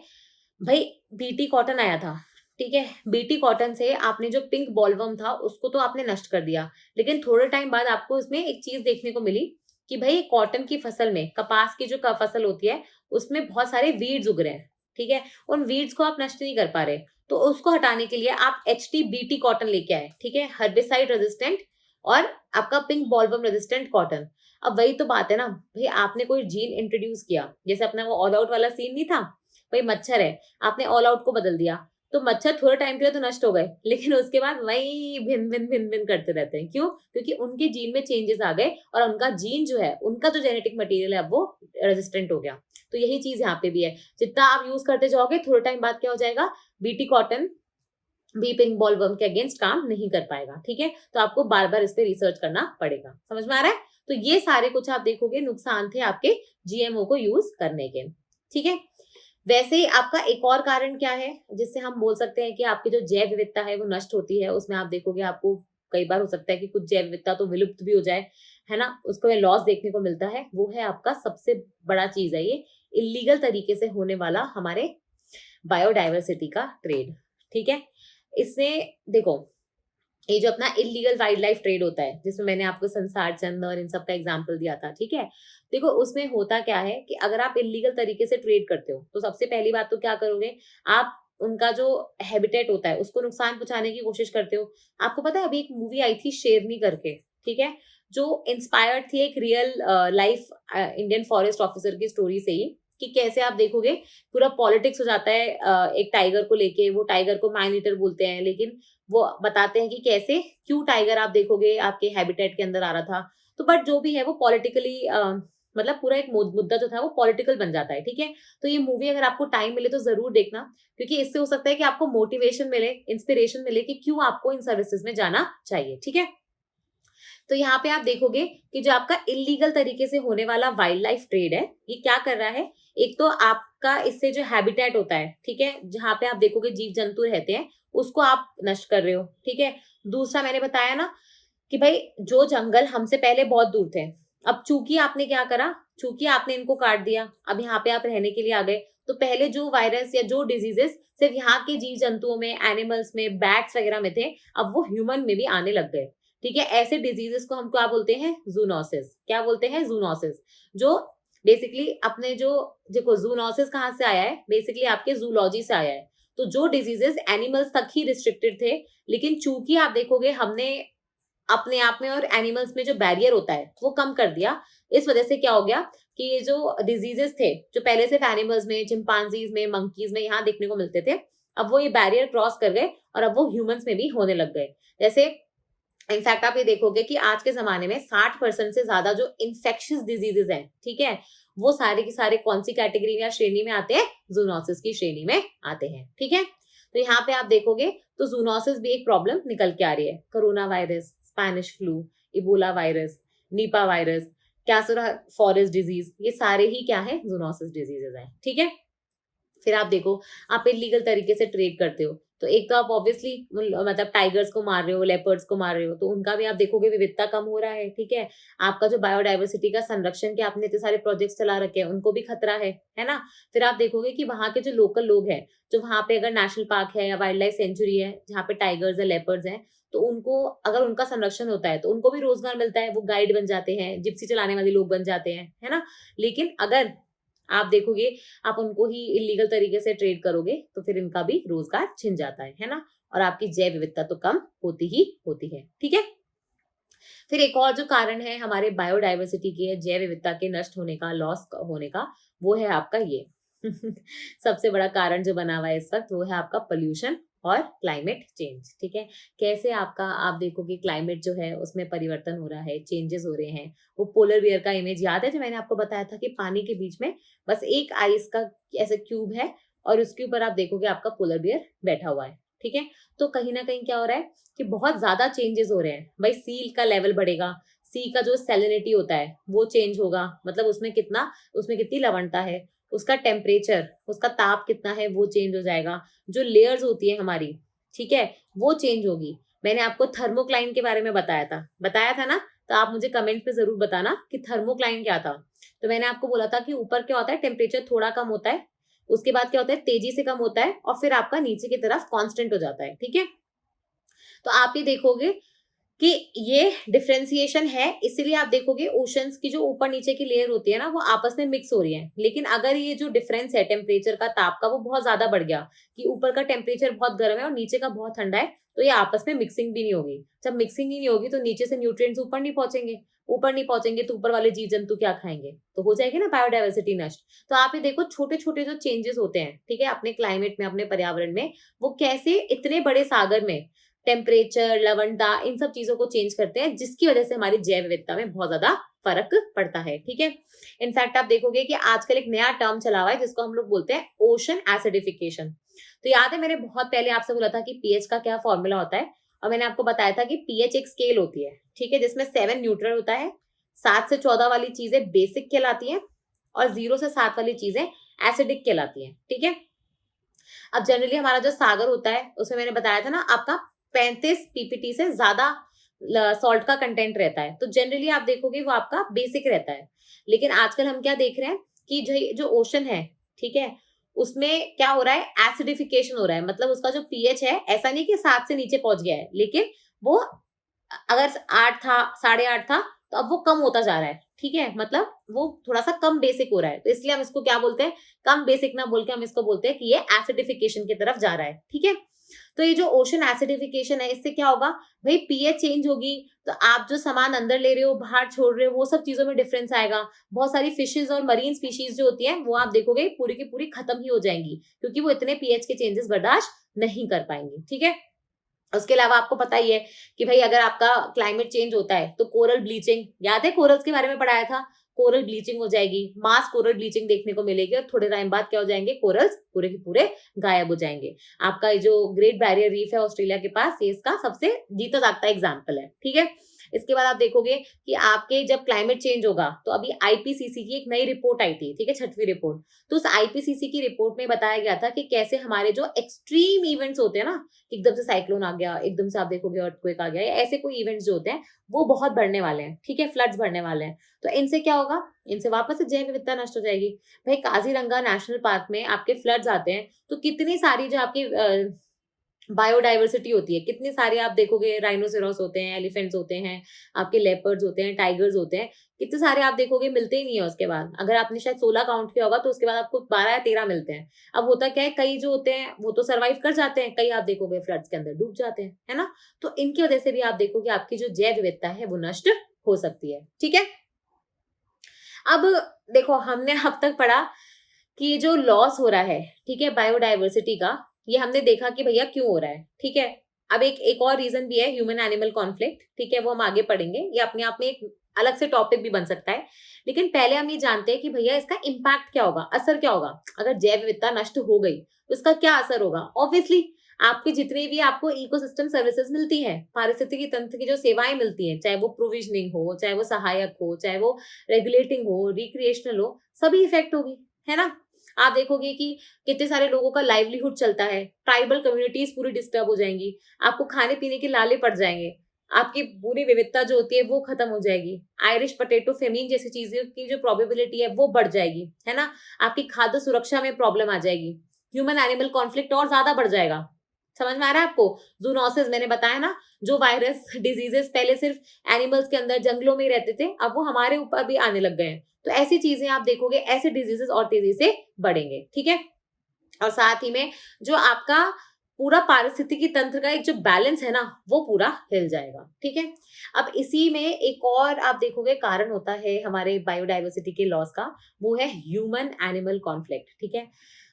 भाई, बीटी कॉटन आया था, ठीक है, बीटी कॉटन से आपने जो पिंक बॉलवर्म था उसको तो आपने नष्ट कर दिया, लेकिन थोड़े टाइम बाद आपको इसमें एक चीज देखने को मिली कि भाई कॉटन की फसल में, कपास की जो फसल होती है उसमें बहुत सारे वीड्स उग रहे हैं, ठीक है। उन वीड्स को आप नष्ट नहीं कर पा रहे, तो उसको हटाने के लिए आप HT बीटी कॉटन लेके आए, ठीक है, हर्बिसाइड रेजिस्टेंट और आपका पिंक बॉलवर्म रेजिस्टेंट कॉटन। अब वही तो बात है ना भाई, आपने कोई जीन इंट्रोड्यूस किया, जैसे अपना वो ऑल आउट वाला सीन नहीं था, भाई मच्छर है, आपने ऑल आउट को बदल दिया, तो मच्छर थोड़े टाइम के लिए तो नष्ट हो गए, लेकिन उसके बाद वही भिन भिन भिन भिन करते रहते हैं। क्यों? क्योंकि उनके जीन में चेंजेस आ गए और उनका जीन जो है, उनका जो जेनेटिक मटेरियल है, अब वो रेजिस्टेंट हो गया। तो यही चीज यहाँ पे भी है, जितना आप यूज करते जाओगे थोड़े टाइम बाद क्या हो जाएगा, बीटी कॉटन भी पिंक बॉलवर्म के अगेंस्ट काम नहीं कर पाएगा, ठीक है। तो आपको बार बार इस पे रिसर्च करना पड़ेगा। समझ में आ रहा है? तो ये सारे कुछ आप देखोगे नुकसान थे आपके GMO को यूज करने के, ठीक है। वैसे ही आपका एक और कारण क्या है जिससे हम बोल सकते हैं कि आपकी जो जैव विविधता है वो नष्ट होती है, उसमें आप देखोगे आपको कई बार हो सकता है कि कुछ जैव विविधता तो विलुप्त भी हो जाए, है ना, उसको लॉस देखने को मिलता है। वो है आपका सबसे बड़ा चीज है ये इलीगल तरीके से होने वाला हमारे बायोडाइवर्सिटी का ट्रेड, ठीक है। इससे देखो, ये जो अपना इलीगल वाइल्ड लाइफ ट्रेड होता है जिसमें मैंने आपको संसार चंद और इन सब का एग्जांपल दिया था, ठीक है। देखो उसमें होता क्या है कि अगर आप इलीगल तरीके से ट्रेड करते हो तो सबसे पहली बात तो क्या करोगे, आप उनका जो हैबिटेट होता है उसको नुकसान पहुंचाने की कोशिश करते हो। आपको पता है अभी एक मूवी आई थी शेरनी करके, ठीक है, जो इंस्पायर्ड थी एक real life Indian forest officer की स्टोरी से ही, कि कैसे आप देखोगे पूरा पॉलिटिक्स हो जाता है एक टाइगर को लेके। वो टाइगर को मैन ईटर बोलते हैं, लेकिन वो बताते हैं कि कैसे क्यों टाइगर आप देखोगे आपके हैबिटेट के अंदर आ रहा था। तो बट जो भी है वो पॉलिटिकली मतलब पूरा एक मुद्दा जो था वो पॉलिटिकल बन जाता है, ठीक है। तो ये मूवी अगर आपको टाइम मिले तो जरूर देखना, क्योंकि इससे हो सकता है कि आपको मोटिवेशन मिले, इंस्पिरेशन मिले कि क्यों आपको इन सर्विसेज में जाना चाहिए, ठीक है। तो यहाँ पे आप देखोगे कि जो आपका इलीगल तरीके से होने वाला वाइल्ड लाइफ ट्रेड है, ये क्या कर रहा है, एक तो आपका इससे जो हैबिटेट होता है, ठीक है, जहाँ पे आप देखोगे जीव जंतु रहते हैं उसको आप नष्ट कर रहे हो, ठीक है। दूसरा मैंने बताया ना कि भाई जो जंगल हमसे पहले बहुत दूर थे, अब चूंकि आपने क्या करा, चूंकि आपने इनको काट दिया, अब यहाँ पे आप रहने के लिए आ गए, तो पहले जो वायरस या जो डिजीजेस सिर्फ यहाँ के जीव जंतुओं में, एनिमल्स में, बैट्स वगैरह में थे, अब वो ह्यूमन में भी आने लग गए, ठीक है। ऐसे डिजीजेस को हम क्या बोलते हैं, जूनोसिस। क्या बोलते हैं? जूनोसिस। जो बेसिकली अपने जो देखो जूनोसिस कहाँ से आया है, बेसिकली आपके जूलॉजी से आया है। तो जो डिजीजेस एनिमल्स तक ही रिस्ट्रिक्टेड थे, लेकिन चूंकि आप देखोगे हमने अपने आप में और एनिमल्स में जो बैरियर होता है वो कम कर दिया, इस वजह से क्या हो गया, कि ये जो डिजीजेस थे जो पहले सिर्फ एनिमल्स में, चिंपांजीज में, मंकीज में यहाँ देखने को मिलते थे, अब वो ये बैरियर क्रॉस कर गए और अब वो ह्यूमंस में भी होने लग गए। जैसे इनफैक्ट आप ये देखोगे कि आज के जमाने में 60% से ज्यादा जो इन्फेक्शियस डिजीजेज हैं, ठीक है, वो सारे के सारे कौन सी कैटेगरी या श्रेणी में आते हैं? जूनोसिस की श्रेणी में आते हैं, ठीक है। तो यहाँ पे आप देखोगे तो जूनोसिस भी एक प्रॉब्लम निकल के आ रही है। Corona virus, Spanish flu, Ebola virus, Nipah virus, Qaisra forest disease, ये सारे ही क्या है? जूनोसिस डिजीजेज हैं, ठीक है। फिर आप देखो, आप इलीगल तरीके से ट्रेड करते हो, तो एक तो आप ऑब्वियसली मतलब टाइगर्स को मार रहे हो, लेपर्ड्स को मार रहे हो, तो उनका भी आप देखोगे विविधता कम हो रहा है, ठीक है। आपका जो बायोडाइवर्सिटी का संरक्षण के आपने इतने सारे प्रोजेक्ट्स चला रखे हैं, उनको भी खतरा है ना। फिर आप देखोगे कि वहां के जो लोकल लोग हैं, जो वहां पे अगर नेशनल पार्क है या वाइल्ड लाइफ सेंचुरी है जहाँ पे टाइगर्स है, लेपर्ड्स हैं, तो उनको अगर उनका संरक्षण होता है तो उनको भी रोजगार मिलता है, वो गाइड बन जाते हैं, जिप्सी चलाने वाले लोग बन जाते हैं, है ना। लेकिन अगर आप देखोगे आप उनको ही इलीगल तरीके से ट्रेड करोगे तो फिर इनका भी रोजगार छिन जाता है ना। और आपकी जैव विविधता तो कम होती ही होती है, ठीक है। फिर एक और जो कारण है हमारे बायोडाइवर्सिटी के, जैव विविधता के नष्ट होने का, लॉस होने का, वो है आपका ये सबसे बड़ा कारण जो बना हुआ है इस वक्त, वो है आपका पोल्यूशन और क्लाइमेट चेंज, ठीक है। कैसे आपका आप देखोगे क्लाइमेट जो है उसमें परिवर्तन हो रहा है, चेंजेस हो रहे हैं। वो पोलर बियर का इमेज याद है जो मैंने आपको बताया था कि पानी के बीच में बस एक आइस का ऐसे क्यूब है और उसके ऊपर आप देखोगे आपका पोलर बियर बैठा हुआ है, ठीक है। तो कहीं ना कहीं क्या हो रहा है कि बहुत ज्यादा चेंजेस हो रहे हैं भाई। सी का लेवल बढ़ेगा, सी का जो सैलिनिटी होता है वो चेंज होगा, मतलब उसमें कितनी लवणता है, उसका टेम्परेचर, उसका ताप कितना है वो चेंज हो जाएगा। जो लेयर्स होती है हमारी, ठीक है, वो चेंज होगी। मैंने आपको थर्मोक्लाइन के बारे में बताया था ना। तो आप मुझे कमेंट पे जरूर बताना कि थर्मोक्लाइन क्या था। तो मैंने आपको बोला था कि ऊपर क्या होता है, टेम्परेचर थोड़ा कम होता है, उसके बाद क्या होता है, तेजी से कम होता है, और फिर आपका नीचे की तरफ कांस्टेंट हो जाता है, ठीक है। तो आप ये देखोगे कि ये डिफरेंशिएशन है, इसलिए आप देखोगे ओशंस की जो ऊपर नीचे की लेयर होती है ना, वो आपस में मिक्स हो रही है। लेकिन अगर ये जो डिफरेंस है टेम्परेचर का, ताप का, वो बहुत ज्यादा बढ़ गया कि ऊपर का टेम्परेचर बहुत गर्म है और नीचे का बहुत ठंडा है, तो ये आपस में मिक्सिंग भी नहीं होगी। जब मिक्सिंग ही नहीं होगी तो नीचे से न्यूट्रिएंट्स ऊपर नहीं पहुंचेंगे तो ऊपर वाले जीव जंतु क्या खाएंगे? तो हो जाएगी ना बायोडाइवर्सिटी नष्ट। तो आप ये देखो छोटे छोटे जो चेंजेस होते हैं, ठीक है, अपने क्लाइमेट में, अपने पर्यावरण में, वो कैसे इतने बड़े सागर में टेम्परेचर, लवणता, इन सब चीजों को चेंज करते हैं, जिसकी वजह से हमारी जैव विविधता में बहुत ज्यादा फर्क पड़ता है, ठीक है। इनफैक्ट आप देखोगे कि आजकल एक नया टर्म चला हुआ है जिसको हम लोग बोलते हैं ओशन एसिडिफिकेशन। तो याद है मैंने बहुत पहले आपसे बोला था कि पीएच का क्या फॉर्मूला होता है, और मैंने आपको बताया था कि पीएच एक स्केल होती है, ठीक है, जिसमें 7 न्यूट्रल होता है, 7 से 14 वाली चीजें बेसिक कहलाती हैं, और 0 से 7 वाली चीजें एसिडिक कहलाती हैं, ठीक है। अब जनरली हमारा जो सागर होता है उसमें मैंने बताया था ना आपका 35 पीपीटी से ज्यादा सॉल्ट का कंटेंट रहता है, तो जनरली आप देखोगे वो आपका बेसिक रहता है। लेकिन आजकल हम क्या देख रहे हैं कि जो ओशन है, ठीक है, उसमें क्या हो रहा है, एसिडिफिकेशन हो रहा है। मतलब उसका जो पीएच है, ऐसा नहीं कि 7 से नीचे पहुंच गया है, लेकिन वो अगर 8 था, 8.5 था, तो अब वो कम होता जा रहा है, ठीक है। मतलब वो थोड़ा सा कम बेसिक हो रहा है, तो इसलिए हम इसको क्या बोलते हैं, कम बेसिक ना बोल के हम इसको बोलते हैं कि ये एसिडिफिकेशन की तरफ जा रहा है, ठीक है। तो ये जो ओशन एसिडिफिकेशन है, इससे क्या होगा भाई, पीएच चेंज होगी, तो आप जो सामान अंदर ले रहे हो, बाहर छोड़ रहे हो, वो सब चीजों में डिफरेंस आएगा। बहुत सारी फिशेज और मरीन स्पीशीज जो होती है वो आप देखोगे पूरी की पूरी खत्म ही हो जाएंगी, क्योंकि वो इतने पीएच के चेंजेस बर्दाश्त नहीं कर पाएंगी, ठीक है। उसके अलावा आपको पता ही है कि भाई अगर आपका क्लाइमेट चेंज होता है तो कोरल ब्लीचिंग, याद है कोरल्स के बारे में पढ़ाया था, कोरल ब्लीचिंग हो जाएगी, मास कोरल ब्लीचिंग देखने को मिलेगी, और थोड़े टाइम बाद क्या हो जाएंगे, कोरल्स पूरे के पूरे गायब हो जाएंगे। आपका जो ग्रेट बैरियर रीफ है ऑस्ट्रेलिया के पास, ये इसका सबसे जीता जागता एग्जाम्पल है, ठीक है। इसके बाद आप देखोगे कि आपके जब क्लाइमेट चेंज होगा, तो अभी आईपीसीसी की एक नई रिपोर्ट आई थी, ठीक है, 6वीं रिपोर्ट। तो उस आईपीसीसी की रिपोर्ट में बताया गया था कि कैसे हमारे जो एक्सट्रीम इवेंट्स होते हैं ना, एकदम से साइक्लोन आ गया, एकदम से आप देखोगे अर्थक्वेक आ गया, या ऐसे कोई इवेंट्स जो होते हैं वो बहुत बढ़ने वाले हैं, ठीक है, फ्लड्स बढ़ने वाले हैं। तो इनसे क्या होगा, इनसे वापस से जैव विविधता नष्ट हो जाएगी। भाई काजीरंगा नेशनल पार्क में आपके फ्लड्स आते हैं तो कितनी सारी जो आपकी बायोडाइवर्सिटी होती है, कितनी सारी आप देखोगे, राइनोसेरोस होते हैं, एलिफेंट्स होते हैं, आपके लेपर्ड्स होते हैं, टाइगर्स होते हैं, कितने सारे आप देखोगे मिलते ही नहीं है उसके बाद। अगर आपने शायद 16 काउंट किया होगा तो उसके बाद आपको 12 या 13 मिलते हैं। अब होता क्या है, कई जो होते हैं वो तो सर्वाइव कर जाते हैं, कई आप देखोगे फ्लड्स के अंदर डूब जाते हैं, है ना। तो इनकी वजह से भी आप देखोगे आपकी जो जैव विविधता है वो नष्ट हो सकती है, ठीक है। अब देखो, हमने अब तक पढ़ा कि ये जो लॉस हो रहा है, ठीक है, बायोडायवर्सिटी का, ये हमने देखा कि भैया क्यों हो रहा है, ठीक है। अब एक एक और रीजन भी है, ह्यूमन एनिमल कॉन्फ्लिक्ट, ठीक है, वो हम आगे पढ़ेंगे, ये अपने आप में एक अलग से टॉपिक भी बन सकता है। लेकिन पहले हम ये जानते हैं कि भैया इसका इम्पैक्ट क्या होगा, असर क्या होगा। अगर जैव विविधता नष्ट हो गई तो इसका क्या असर होगा। ऑब्वियसली आपके जितने भी आपको इकोसिस्टम सर्विसेज मिलती है, पारिस्थितिकी तंत्र की जो सेवाएं मिलती हैं, चाहे वो प्रोविजनिंग हो, चाहे वो सहायक हो, चाहे वो रेगुलेटिंग हो, रिक्रिएशनल हो, सभी इफेक्ट होगी, है ना। आप देखोगे कि कितने सारे लोगों का लाइवलीहुड चलता है, ट्राइबल कम्युनिटीज पूरी डिस्टर्ब हो जाएंगी, आपको खाने पीने के लाले पड़ जाएंगे, आपकी पूरी विविधता जो होती है वो खत्म हो जाएगी, आयरिश पोटैटो फेमिन जैसी चीजें की जो प्रोबेबिलिटी है वो बढ़ जाएगी, है ना। आपकी खाद्य सुरक्षा में प्रॉब्लम आ जाएगी, ह्यूमन एनिमल कॉन्फ्लिक्ट और ज्यादा बढ़ जाएगा। समझ में आ रहा है आपको। जूनोसिस मैंने बताया ना, जो वायरस डिजीजेस पहले सिर्फ एनिमल्स के अंदर जंगलों में ही रहते थे, अब वो हमारे ऊपर भी आने लग गए हैं। तो ऐसी चीजें आप देखोगे, ऐसे डिजीजेस और तेजी से बढ़ेंगे, ठीक है। और साथ ही में जो आपका पूरा पारिस्थितिकी तंत्र का एक जो बैलेंस है ना, वो पूरा हिल जाएगा, ठीक है। अब इसी में एक और आप देखोगे कारण होता है हमारे बायोडायवर्सिटी के लॉस का, वो है ह्यूमन एनिमल कॉन्फ्लिक्ट, ठीक है।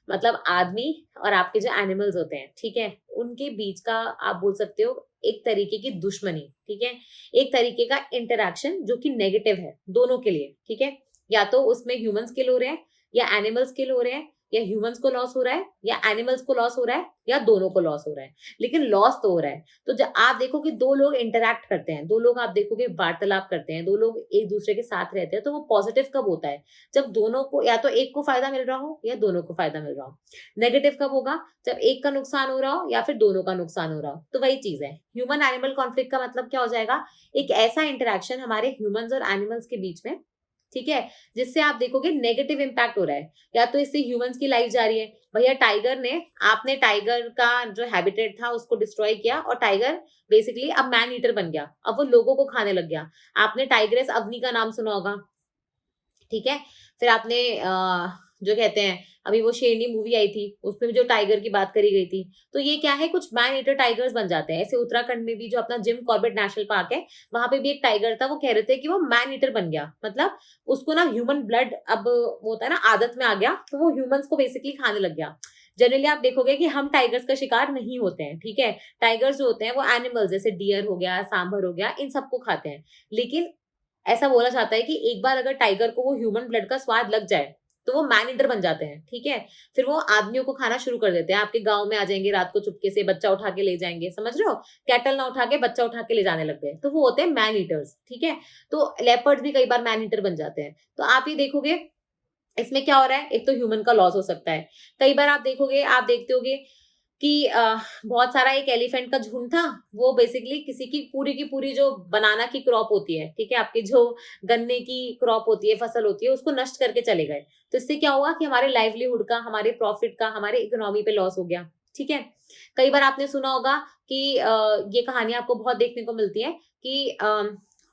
मतलब आदमी और आपके जो एनिमल्स होते हैं, ठीक है, उनके बीच का आप बोल सकते हो एक तरीके की दुश्मनी, ठीक है, एक तरीके का इंटरैक्शन जो कि नेगेटिव है दोनों के लिए, ठीक है। या तो उसमें ह्यूमंस किल हो रहे हैं, या एनिमल्स किल हो रहे हैं, या ह्यूमंस को लॉस हो रहा है, या एनिमल्स को लॉस हो रहा है, या दोनों को लॉस हो रहा है, लेकिन लॉस तो हो रहा है। तो जब आप देखो कि दो लोग इंटरैक्ट करते हैं, दो लोग आप देखोगे वार्तालाप करते हैं, दो लोग एक दूसरे के साथ रहते हैं, तो वो पॉजिटिव कब होता है, जब दोनों को, या तो एक को फायदा मिल रहा हो या दोनों को फायदा मिल रहा हो। नेगेटिव कब होगा, जब एक का नुकसान हो रहा हो या फिर दोनों का नुकसान हो रहा हो। तो वही चीज है, ह्यूमन एनिमल कॉन्फ्लिक्ट का मतलब क्या हो जाएगा, एक ऐसा इंटरेक्शन हमारे ह्यूमंस और एनिमल्स के बीच में, ठीक है, जिससे आप देखोगे नेगेटिव इंपैक्ट हो रहा है। या तो इससे ह्यूमंस की लाइफ जा रही है, भैया टाइगर ने, आपने टाइगर का जो हैबिटेट था उसको डिस्ट्रॉय किया, और टाइगर बेसिकली अब मैन ईटर बन गया, अब वो लोगों को खाने लग गया। आपने टाइग्रेस अवनी का नाम सुना होगा, ठीक है। फिर आपने जो कहते हैं, अभी वो शेरनी मूवी आई थी, उसमें भी जो टाइगर की बात करी गई थी, तो ये क्या है, कुछ मैन ईटर टाइगर्स बन जाते हैं। ऐसे उत्तराखंड में भी जो अपना जिम कॉर्बेट नेशनल पार्क है, वहां पे भी एक टाइगर था, वो कह रहे थे कि वो मैन ईटर बन गया, मतलब उसको ना ह्यूमन ब्लड अब होता है ना आदत में आ गया, तो वो ह्यूमंस को बेसिकली खाने लग गया। जनरली आप देखोगे कि हम टाइगर्स का शिकार नहीं होते हैं, ठीक है। टाइगर्स जो होते हैं वो एनिमल्स जैसे डियर हो गया, सांभर हो गया, इन सबको खाते हैं। लेकिन ऐसा बोला जाता है कि एक बार अगर टाइगर को वो ह्यूमन ब्लड का स्वाद लग जाए, तो वो मैन ईटर बन जाते हैं, ठीक है। फिर वो आदमियों को खाना शुरू कर देते हैं, आपके गांव में आ जाएंगे रात को चुपके से, बच्चा उठा के ले जाएंगे, समझ रहे हो, कैटल ना उठा के बच्चा उठा के ले जाने लग गए, तो वो होते हैं मैन ईटर्स, ठीक है। तो लेपर्ड्स भी कई बार मैन ईटर बन जाते हैं। तो आप ये देखोगे इसमें क्या हो रहा है, एक तो ह्यूमन का लॉस हो सकता है। कई बार आप देखोगे, आप देखते होगे कि बहुत सारा एक एलिफेंट का झुंड था, वो बेसिकली किसी की पूरी जो बनाना की क्रॉप होती है, ठीक है, आपकी जो गन्ने की क्रॉप होती है, फसल होती है, उसको नष्ट करके चले गए। तो इससे क्या हुआ कि हमारे लाइवलीहुड का, हमारे प्रॉफिट का, हमारे इकोनॉमी पे लॉस हो गया, ठीक है। कई बार आपने सुना होगा कि ये कहानी आपको बहुत देखने को मिलती है कि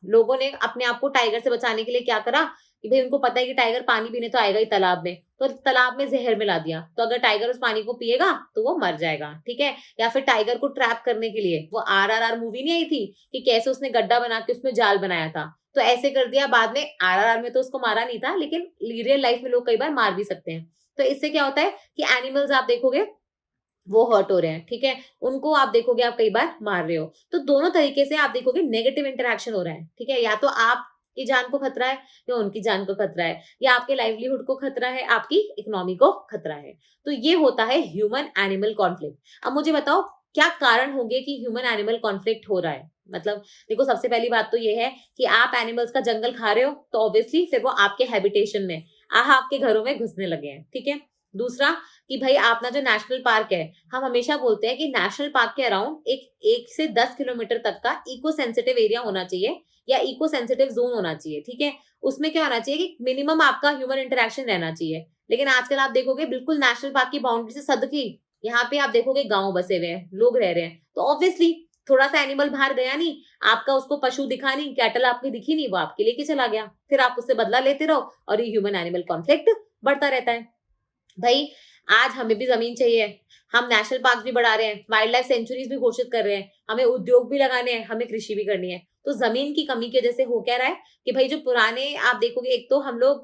लोगों ने अपने आप को टाइगर से बचाने के लिए क्या करा, कि भाई उनको पता है कि टाइगर पानी पीने तो आएगा ही तालाब में, तो तालाब में जहर मिला दिया, तो अगर टाइगर उस पानी को पिएगा तो वो मर जाएगा, ठीक है। या फिर टाइगर को ट्रैप करने के लिए, वो RRR मूवी नहीं आई थी कि कैसे उसने गड्ढा बना के उसमें जाल बनाया था, तो ऐसे कर दिया। बाद में RRR में तो उसको मारा नहीं था, लेकिन रियल लाइफ में लोग कई बार मार भी सकते हैं। तो इससे क्या होता है कि एनिमल्स आप देखोगे वो हर्ट हो रहे हैं, ठीक है, उनको आप देखोगे आप कई बार मार रहे हो। तो दोनों तरीके से आप देखोगे नेगेटिव इंटरेक्शन हो रहा है, ठीक है। या तो आपकी जान को खतरा है, या उनकी जान को खतरा है, या आपके लाइवलीहुड को खतरा है, आपकी इकोनॉमी को खतरा है। तो ये होता है ह्यूमन एनिमल कॉन्फ्लिक्ट। अब मुझे बताओ क्या कारण होंगे कि ह्यूमन एनिमल कॉन्फ्लिक्ट हो रहा है। मतलब देखो, सबसे पहली बात तो ये है कि आप एनिमल्स का जंगल खा रहे हो, तो ऑब्वियसली फिर वो आपके हैबिटेशन में, आपके घरों में घुसने लगे हैं, ठीक है। दूसरा कि भाई अपना जो नेशनल पार्क है, हम हमेशा बोलते हैं कि नेशनल पार्क के अराउंड एक से 10 किलोमीटर तक का इको सेंसिटिव एरिया होना चाहिए, या इको सेंसिटिव जोन होना चाहिए, ठीक है। उसमें क्या होना चाहिए कि मिनिमम आपका ह्यूमन इंटरेक्शन रहना चाहिए। लेकिन आजकल आप देखोगे बिल्कुल नेशनल पार्क की बाउंड्री से सदकी यहाँ पे आप देखोगे गांव बसे हुए हैं, लोग रह रहे हैं, तो ऑब्वियसली थोड़ा सा एनिमल बाहर गया नहीं, आपका उसको पशु दिखा नहीं, कैटल आपकी दिखी नहीं, वो आपके लेके चला गया, फिर आप उससे बदला लेते रहो, और ये ह्यूमन एनिमल कॉन्फ्लिक्ट बढ़ता रहता है। भाई आज हमें भी जमीन चाहिए, हम नेशनल पार्क भी बढ़ा रहे हैं, वाइल्ड लाइफ सेंचुरीज भी घोषित कर रहे हैं, हमें उद्योग भी लगाने हैं, हमें कृषि भी करनी है। तो जमीन की कमी की वजह से हो क्या रहा है कि भाई जो पुराने आप देखोगे, एक तो हम लोग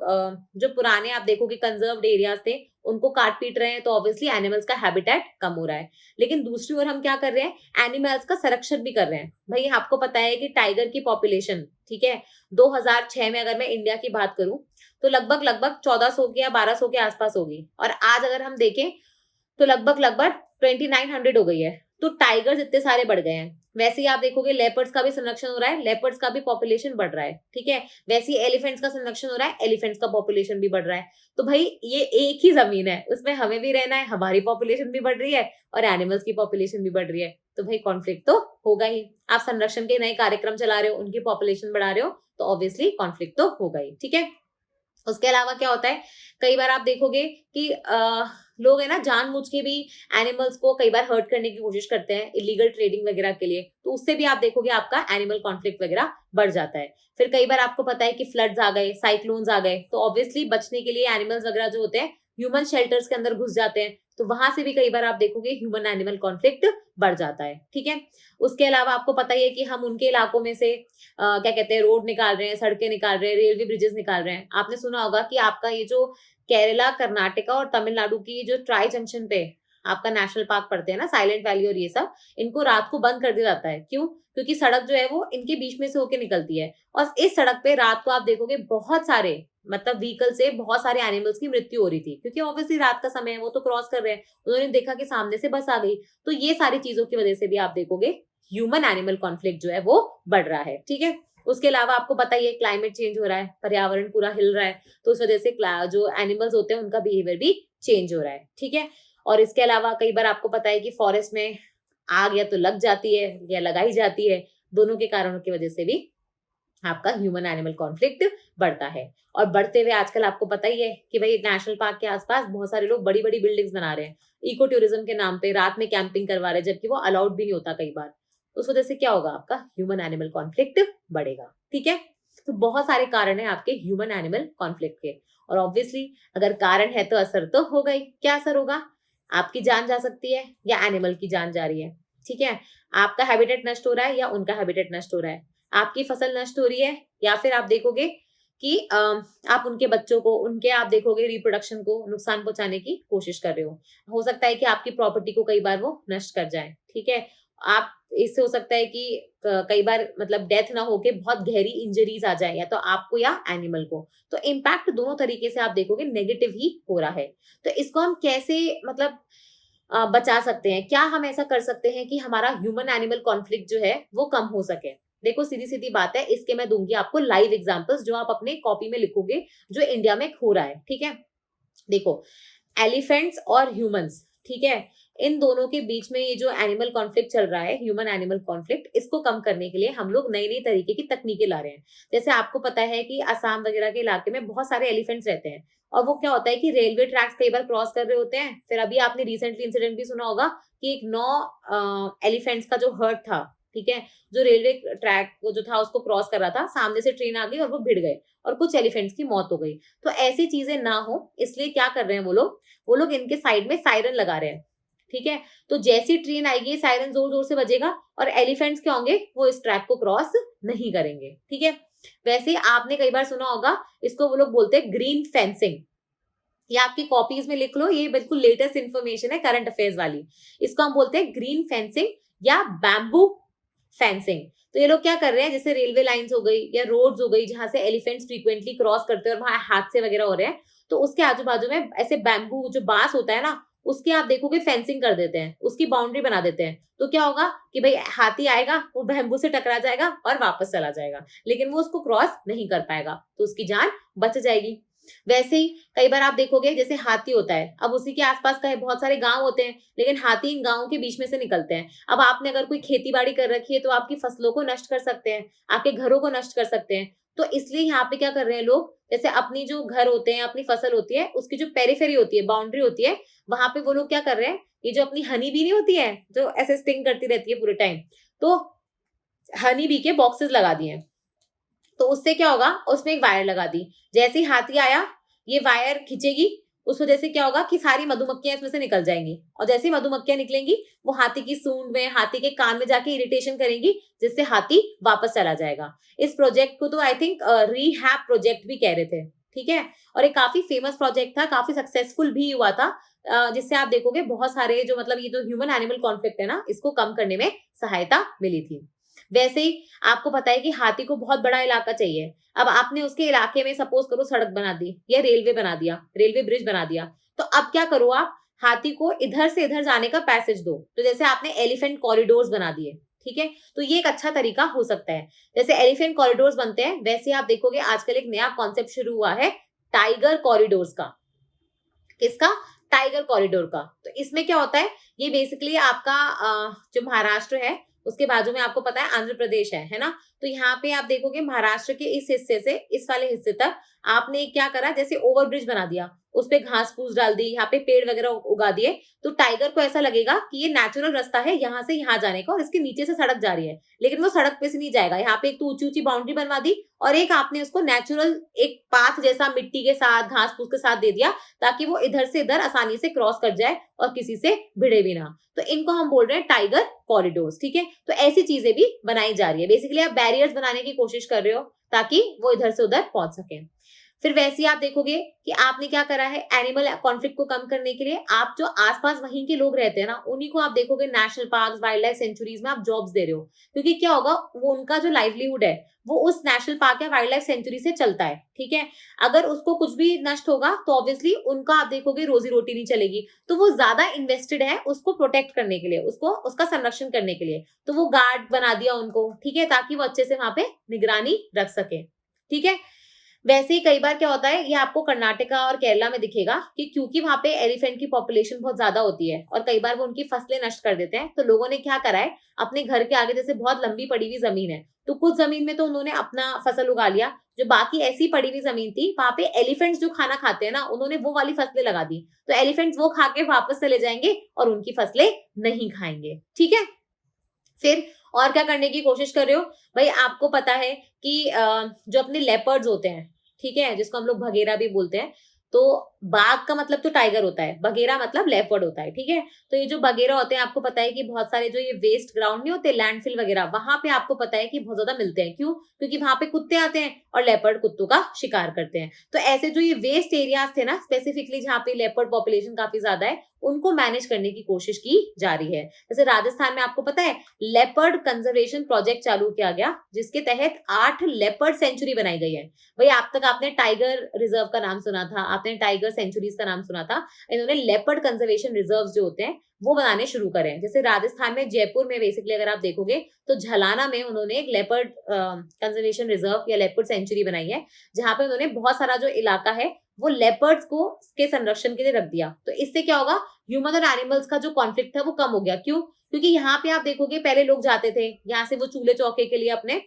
जो पुराने आप देखोगे कंजर्व्ड एरियाज थे उनको काट पीट रहे हैं, तो ऑब्वियसली एनिमल्स का हैबिटेट कम हो रहा है। लेकिन दूसरी ओर हम क्या कर रहे हैं, एनिमल्स का संरक्षण भी कर रहे हैं। भाई आपको पता है कि टाइगर की पॉपुलेशन, ठीक है, 2006 में अगर मैं इंडिया की बात करूं तो लगभग लगभग 1400 के या 1200 के आसपास होगी, और आज अगर हम देखें तो लगभग लगभग 2900 हो गई है। तो टाइगर्स इतने सारे बढ़ गए हैं। वैसे ही आप देखोगे लेपर्ड्स का भी संरक्षण हो रहा है, लेपर्ड्स का भी पॉपुलेशन बढ़ रहा है, ठीक है। वैसे ही एलिफेंट्स का संरक्षण हो रहा है, एलिफेंट्स का पॉपुलेशन भी बढ़ रहा है। तो भाई ये एक ही जमीन है, उसमें हमें भी रहना है, हमारी पॉपुलेशन भी बढ़ रही है और एनिमल्स की पॉपुलेशन भी बढ़ रही है। तो भाई कॉन्फ्लिक्ट तो होगा ही। आप संरक्षण के नए कार्यक्रम चला रहे हो, उनकी पॉपुलेशन बढ़ा रहे हो, तो ऑब्वियसली कॉन्फ्लिक्ट तो होगा ही, ठीक है। उसके अलावा क्या होता है, कई बार आप देखोगे कि लोग है ना जानबूझ के भी एनिमल्स को कई बार हर्ट करने की कोशिश करते हैं इलीगल ट्रेडिंग वगैरह के लिए, तो उससे भी आप देखोगे आपका एनिमल कॉन्फ्लिक्ट वगैरह बढ़ जाता है। फिर कई बार आपको पता है कि फ्लड्स आ गए, साइक्लोन्स आ गए, तो ऑब्वियसली बचने के लिए एनिमल्स वगैरह जो होते हैं ह्यूमन शेल्टर्स के अंदर घुस जाते हैं, तो वहां से भी कई बार आप देखोगे ह्यूमन एनिमल कॉन्फ्लिक्ट बढ़ जाता है, ठीक है। उसके अलावा आपको पता ही है कि हम उनके इलाकों में से क्या कहते हैं रोड निकाल रहे हैं, सड़कें निकाल रहे हैं, रेलवे ब्रिजेस निकाल रहे हैं। आपने सुना होगा कि आपका ये जो केरला, कर्नाटका और तमिलनाडु की जो ट्राई जंक्शन पे आपका नेशनल पार्क पड़ते हैं ना, साइलेंट वैली और ये सब, इनको रात को बंद कर दिया जाता है। क्यों? क्योंकि सड़क जो है वो इनके बीच में से होके निकलती है, और इस सड़क पे रात को आप देखोगे बहुत सारे मतलब व्हीकल से बहुत सारे एनिमल्स की मृत्यु हो रही थी, क्योंकि ऑब्वियसली रात का समय है, वो तो क्रॉस कर रहे हैं, उन्होंने देखा कि सामने से बस आ गई। तो ये सारी चीजों की वजह से भी आप देखोगे ह्यूमन एनिमल कॉन्फ्लिक्ट जो है वो बढ़ रहा है, ठीक है। उसके अलावा आपको पता ही है क्लाइमेट चेंज हो रहा है, पर्यावरण पूरा हिल रहा है, तो उस वजह से जो एनिमल्स होते हैं उनका बिहेवियर भी चेंज हो रहा है, ठीक है। और इसके अलावा कई बार आपको पता है कि फॉरेस्ट में आग या तो लग जाती है या लगाई जाती है, दोनों के कारणों की वजह से भी आपका ह्यूमन एनिमल कॉन्फ्लिक्ट बढ़ता है। और बढ़ते हुए आजकल आपको पता ही है कि भाई नेशनल पार्क के आसपास बहुत सारे लोग बड़ी बड़ी बिल्डिंग्स बना रहे हैं, इको टूरिज्म के नाम पे रात में कैंपिंग करवा रहे हैं, जबकि वो अलाउड भी नहीं होता कई बार। उस वजह से क्या होगा, आपका ह्यूमन एनिमल कॉन्फ्लिक्ट बढ़ेगा, ठीक है। तो बहुत सारे कारण है आपके ह्यूमन एनिमल कॉन्फ्लिक्ट के, और ऑब्वियसली अगर कारण है तो असर तो होगा ही। क्या असर होगा? आपकी जान जा सकती है या एनिमल की जान जा रही है, ठीक है। आपका हैबिटेट नष्ट हो रहा है या उनका हैबिटेट नष्ट हो रहा है, आपकी फसल नष्ट हो रही है, या फिर आप देखोगे कि आप उनके बच्चों को, उनके आप देखोगे रिप्रोडक्शन को नुकसान पहुंचाने की कोशिश कर रहे हो सकता है कि आपकी प्रॉपर्टी को कई बार वो नष्ट कर जाए, ठीक है। आप इससे हो सकता है कि कई बार मतलब डेथ ना होके बहुत गहरी इंजरीज आ जाए, या तो आपको या एनिमल को। तो इम्पैक्ट दोनों तरीके से आप देखोगे नेगेटिव ही हो रहा है। तो इसको हम कैसे मतलब बचा सकते हैं? क्या हम ऐसा कर सकते हैं कि हमारा ह्यूमन एनिमल कॉन्फ्लिक्ट जो है वो कम हो सके? देखो सीधी सीधी बात है, इसके मैं दूंगी आपको लाइव एग्जांपल्स जो आप अपने कॉपी में लिखोगे, जो इंडिया में हो रहा है, ठीक है। देखो, एलिफेंट्स और ह्यूमंस, ठीक है, इन दोनों के बीच में ये जो एनिमल कॉन्फ्लिक्ट चल रहा है, ह्यूमन एनिमल कॉन्फ्लिक्ट, इसको कम करने के लिए हम लोग नई नई तरीके की तकनीकें ला रहे हैं। जैसे आपको पता है कि असम वगैरह के इलाके में बहुत सारे एलिफेंट्स रहते हैं, और वो क्या होता है कि रेलवे ट्रैक्स कई बार क्रॉस कर रहे होते हैं। फिर अभी आपने रिसेंटली इंसिडेंट भी सुना होगा कि एक 9 एलिफेंट्स का जो हर्ट था, ठीक है, जो रेलवे ट्रैक वो जो था उसको क्रॉस कर रहा था, सामने से ट्रेन आ गई और वो भिड़ गए, और कुछ एलिफेंट्स की मौत हो गई। तो ऐसी चीजें ना हो, इसलिए क्या कर रहे हैं वो लोग इनके साइड में सायरन लगा रहे हैं, ठीक है। तो जैसी ट्रेन आएगी सायरन जोर जोर से बजेगा, और एलिफेंट्स क्या होंगे, वो इस ट्रैक को क्रॉस नहीं करेंगे, ठीक है। वैसे ही आपने कई बार सुना होगा, इसको वो लोग बोलते हैं ग्रीन फेंसिंग। ये आपकी कॉपीज में लिख लो, ये बिल्कुल लेटेस्ट इन्फॉर्मेशन है करंट अफेयर्स वाली। इसको हम बोलते हैं ग्रीन फेंसिंग या बैम्बू फेंसिंग। तो ये लोग क्या कर रहे हैं, जैसे रेलवे लाइंस हो गई या रोड्स हो गई जहां से एलिफेंट्स फ्रीक्वेंटली क्रॉस करते हैं और वहां हादसे वगैरह हो रहे हैं, तो उसके आजू बाजू में ऐसे बैम्बू जो बांस होता है ना, उसकी आप देखोगे फेंसिंग कर देते हैं, उसकी बाउंड्री बना देते हैं। तो क्या होगा कि भाई हाथी आएगा, वो बैम्बू से टकरा जाएगा और वापस चला जाएगा, लेकिन वो उसको क्रॉस नहीं कर पाएगा, तो उसकी जान बच जाएगी। वैसे ही कई बार आप देखोगे जैसे हाथी होता है, अब उसी के आसपास का है बहुत सारे गांव होते हैं, लेकिन हाथी इन गांवों के बीच में से निकलते हैं। अब आपने अगर कोई खेती बाड़ी कर रखी है तो आपकी फसलों को नष्ट कर सकते हैं, आपके घरों को नष्ट कर सकते हैं। तो इसलिए यहाँ पे क्या कर रहे हैं लोग, जैसे अपनी जो घर होते हैं, अपनी फसल होती है, उसकी जो पेरिफेरी होती है, बाउंड्री होती है, वहां पे वो लोग क्या कर रहे हैं, ये जो अपनी हनी बी नहीं होती है जो ऐसे स्टिंग करती रहती है पूरे टाइम, तो हनी बी के बॉक्सेस लगा दिए हैं। तो उससे क्या होगा, उसमें एक वायर लगा दी, जैसे ही हाथी आया ये वायर खींचेगी, उस वजह से क्या होगा कि सारी मधुमक्खियां इसमें से निकल जाएंगी, और जैसे ही मधुमक्खियां निकलेंगी वो हाथी की सूंड में, हाथी के कान में जाके इरिटेशन करेंगी, जिससे हाथी वापस चला जाएगा। इस प्रोजेक्ट को तो आई थिंक रीहैब प्रोजेक्ट भी कह रहे थे, ठीक है। और ये काफी फेमस प्रोजेक्ट था, काफी सक्सेसफुल भी हुआ था, जिससे आप देखोगे बहुत सारे जो मतलब ये जो ह्यूमन एनिमल कॉन्फ्लिक्ट है ना, इसको कम करने में सहायता मिली थी। वैसे ही आपको पता है कि हाथी को बहुत बड़ा इलाका चाहिए। अब आपने उसके इलाके में सपोज करो सड़क बना दी या रेलवे बना दिया, रेलवे ब्रिज बना दिया, तो अब क्या करो आप, हाथी को इधर से इधर जाने का पैसेज दो। तो जैसे आपने एलिफेंट कॉरिडोर्स बना दिए, ठीक है, तो ये एक अच्छा तरीका हो सकता है। जैसे एलिफेंट कॉरिडोर्स बनते हैं, वैसे आप देखोगे आजकल एक नया कॉन्सेप्ट शुरू हुआ है टाइगर कॉरिडोर्स का। किसका? टाइगर कॉरिडोर का। तो इसमें क्या होता है, ये बेसिकली आपका जो महाराष्ट्र है उसके बाजू में आपको पता है आंध्र प्रदेश है ना। तो यहाँ पे आप देखोगे महाराष्ट्र के इस हिस्से से इस वाले हिस्से तक आपने क्या करा, जैसे ओवरब्रिज बना दिया, उस पे घास फूस डाल दी, यहाँ पे पेड़ वगैरह उगा दिए, तो टाइगर को ऐसा लगेगा कि ये नेचुरल रास्ता है यहाँ से यहाँ जाने का, और इसके नीचे से सड़क जा रही है, लेकिन वो सड़क पे से नहीं जाएगा। यहाँ पे एक तो ऊंची ऊंची बाउंड्री बनवा दी, और एक आपने उसको नेचुरल एक पाथ जैसा मिट्टी के साथ घास फूस के साथ दे दिया, ताकि वो इधर से इधर आसानी से क्रॉस कर जाए और किसी से भिड़े भी ना। तो इनको हम बोल रहे हैं टाइगर कॉरिडोर्स, ठीक है। तो ऐसी चीजें भी बनाई जा रही है। बेसिकली आप बैरियर्स बनाने की कोशिश कर रहे हो ताकि वो इधर से उधर पहुंच सके। फिर वैसे ही आप देखोगे कि आपने क्या करा है, एनिमल कॉन्फ्लिक्ट को कम करने के लिए आप जो आसपास वहीं के लोग रहते हैं ना, उन्हीं को आप देखोगे national park, wild life sanctuaries में आप जॉब्स दे रहे हो, क्योंकि क्या होगा, वो उनका जो लाइवलीहुड है वो उस नेशनल पार्क या वाइल्ड लाइफ सेंचुरी से चलता है, ठीक है। अगर उसको कुछ भी नष्ट होगा तो ऑब्वियसली उनका आप देखोगे रोजी रोटी नहीं चलेगी, तो वो ज्यादा इन्वेस्टेड है उसको प्रोटेक्ट करने के लिए, उसको उसका संरक्षण करने के लिए। तो वो गार्ड बना दिया उनको, ठीक है, ताकि वो अच्छे से वहां पे निगरानी रख सके, ठीक है। वैसे ही कई बार क्या होता है, ये आपको कर्नाटका और केरला में दिखेगा कि क्योंकि वहां पे एलिफेंट की पॉपुलेशन बहुत ज्यादा होती है और कई बार वो उनकी फसलें नष्ट कर देते हैं, तो लोगों ने क्या करा है, अपने घर के आगे जैसे बहुत लंबी पड़ी हुई जमीन है, तो कुछ जमीन में तो उन्होंने अपना फसल उगा लिया, जो बाकी ऐसी पड़ी हुई जमीन थी वहां पे एलिफेंट्स जो खाना खाते हैं ना, उन्होंने वो वाली फसलें लगा दी, तो एलिफेंट्स वो खा के वापस चले जाएंगे और उनकी फसलें नहीं खाएंगे, ठीक है। फिर और क्या करने की कोशिश कर रहे हो भाई, आपको पता है कि जो अपने लेपर्ड्स होते हैं, ठीक है, जिसको हम लोग बघेरा भी बोलते हैं, तो बाघ का मतलब तो टाइगर होता है, बघेरा मतलब लेपर्ड होता है, ठीक है। तो ये जो बघेरा होते हैं, आपको पता है कि बहुत सारे जो ये वेस्ट ग्राउंड नहीं होते, लैंडफिल वगैरह, वहां पे आपको पता है कि बहुत ज्यादा मिलते हैं। क्यों? क्योंकि वहां पे कुत्ते आते हैं और लेपर्ड कुत्तों का शिकार करते हैं। तो ऐसे जो ये वेस्ट एरियाज थे ना, स्पेसिफिकली जहाँ पे लेपर्ड पॉपुलेशन काफी ज्यादा है, उनको मैनेज करने की कोशिश की जा रही है। जैसे राजस्थान में आपको पता है लेपर्ड कंजर्वेशन प्रोजेक्ट चालू किया गया, जिसके तहत 8 लेपर्ड सेंचुरी बनाई गई है। भाई आप तक आपने टाइगर रिजर्व का नाम सुना था, आपने टाइगर सेंचुरीज का नाम सुना था, इन्होंने लेपर्ड कंजर्वेशन रिजर्व जो होते हैं वो बनाने शुरू करे हैं। जैसे राजस्थान में जयपुर में बेसिकली अगर आप देखोगे तो झलाना में उन्होंने एक लेपर्ड कंजर्वेशन रिजर्व या लेपर्ड सेंचुरी बनाई है, जहां पे उन्होंने बहुत सारा जो इलाका है वो लेपर्ड्स को के संरक्षण के लिए रख दिया। तो इससे क्या होगा, ह्यूमन और एनिमल्स का जो कॉन्फ्लिक्ट था वो कम हो गया। क्यों? क्योंकि यहाँ पे आप देखोगे पहले लोग जाते थे, यहाँ से वो चूल्हे चौके के लिए अपने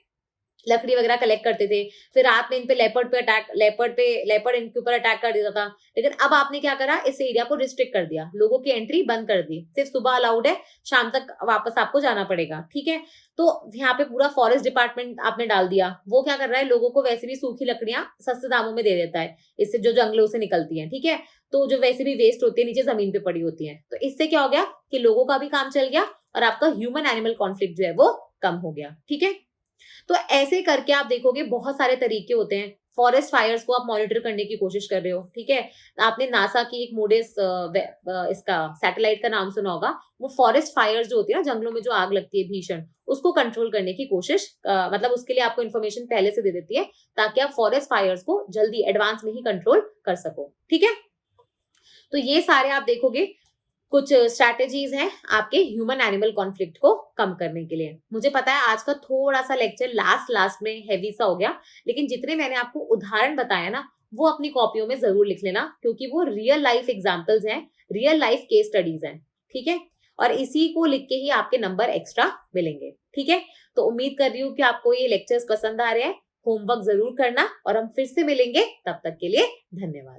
लकड़ी वगैरह कलेक्ट करते थे, फिर रात में इन पे लेपर्ड इनके ऊपर अटैक कर देता था। लेकिन अब आपने क्या करा, इस एरिया को रिस्ट्रिक्ट कर दिया, लोगों की एंट्री बंद कर दी, सिर्फ सुबह अलाउड है, शाम तक वापस आपको जाना पड़ेगा, ठीक है। तो यहाँ पे पूरा फॉरेस्ट डिपार्टमेंट आपने डाल दिया, वो क्या कर रहा है, लोगों को वैसे भी सूखी लकड़ियां सस्ते दामों में दे देता है, इससे जो जंगलों से निकलती है, ठीक है। तो जो वैसे भी वेस्ट होती है नीचे जमीन पे पड़ी होती है, तो इससे क्या हो गया कि लोगों का भी काम चल गया और आपका ह्यूमन एनिमल कॉन्फ्लिक्ट जो है वो कम हो गया, ठीक है। तो ऐसे करके आप देखोगे बहुत सारे तरीके होते हैं। फॉरेस्ट फायर्स को आप मॉनिटर करने की कोशिश कर रहे हो, ठीक है। आपने नासा की एक मोडेस इसका सैटेलाइट का नाम सुना होगा, वो फॉरेस्ट फायर्स जो होती है ना, जंगलों में जो आग लगती है भीषण, उसको कंट्रोल करने की कोशिश मतलब उसके लिए आपको इन्फॉर्मेशन पहले से दे देती है, ताकि आप फॉरेस्ट फायर्स को जल्दी एडवांस में ही कंट्रोल कर सको, ठीक है। तो ये सारे आप देखोगे कुछ स्ट्रैटेजीज हैं आपके ह्यूमन एनिमल कॉन्फ्लिक्ट को कम करने के लिए। मुझे पता है आज का थोड़ा सा लेक्चर लास्ट में हैवी सा हो गया, लेकिन जितने मैंने आपको उदाहरण बताया ना, वो अपनी कॉपियों में जरूर लिख लेना, क्योंकि वो रियल लाइफ एग्जांपल्स हैं, रियल लाइफ केस स्टडीज हैं, ठीक है। और इसी को लिख के ही आपके नंबर एक्स्ट्रा मिलेंगे, ठीक है। तो उम्मीद कर रही हूँ कि आपको ये लेक्चर्स पसंद आ रहे हैं। होमवर्क जरूर करना और हम फिर से मिलेंगे, तब तक के लिए धन्यवाद।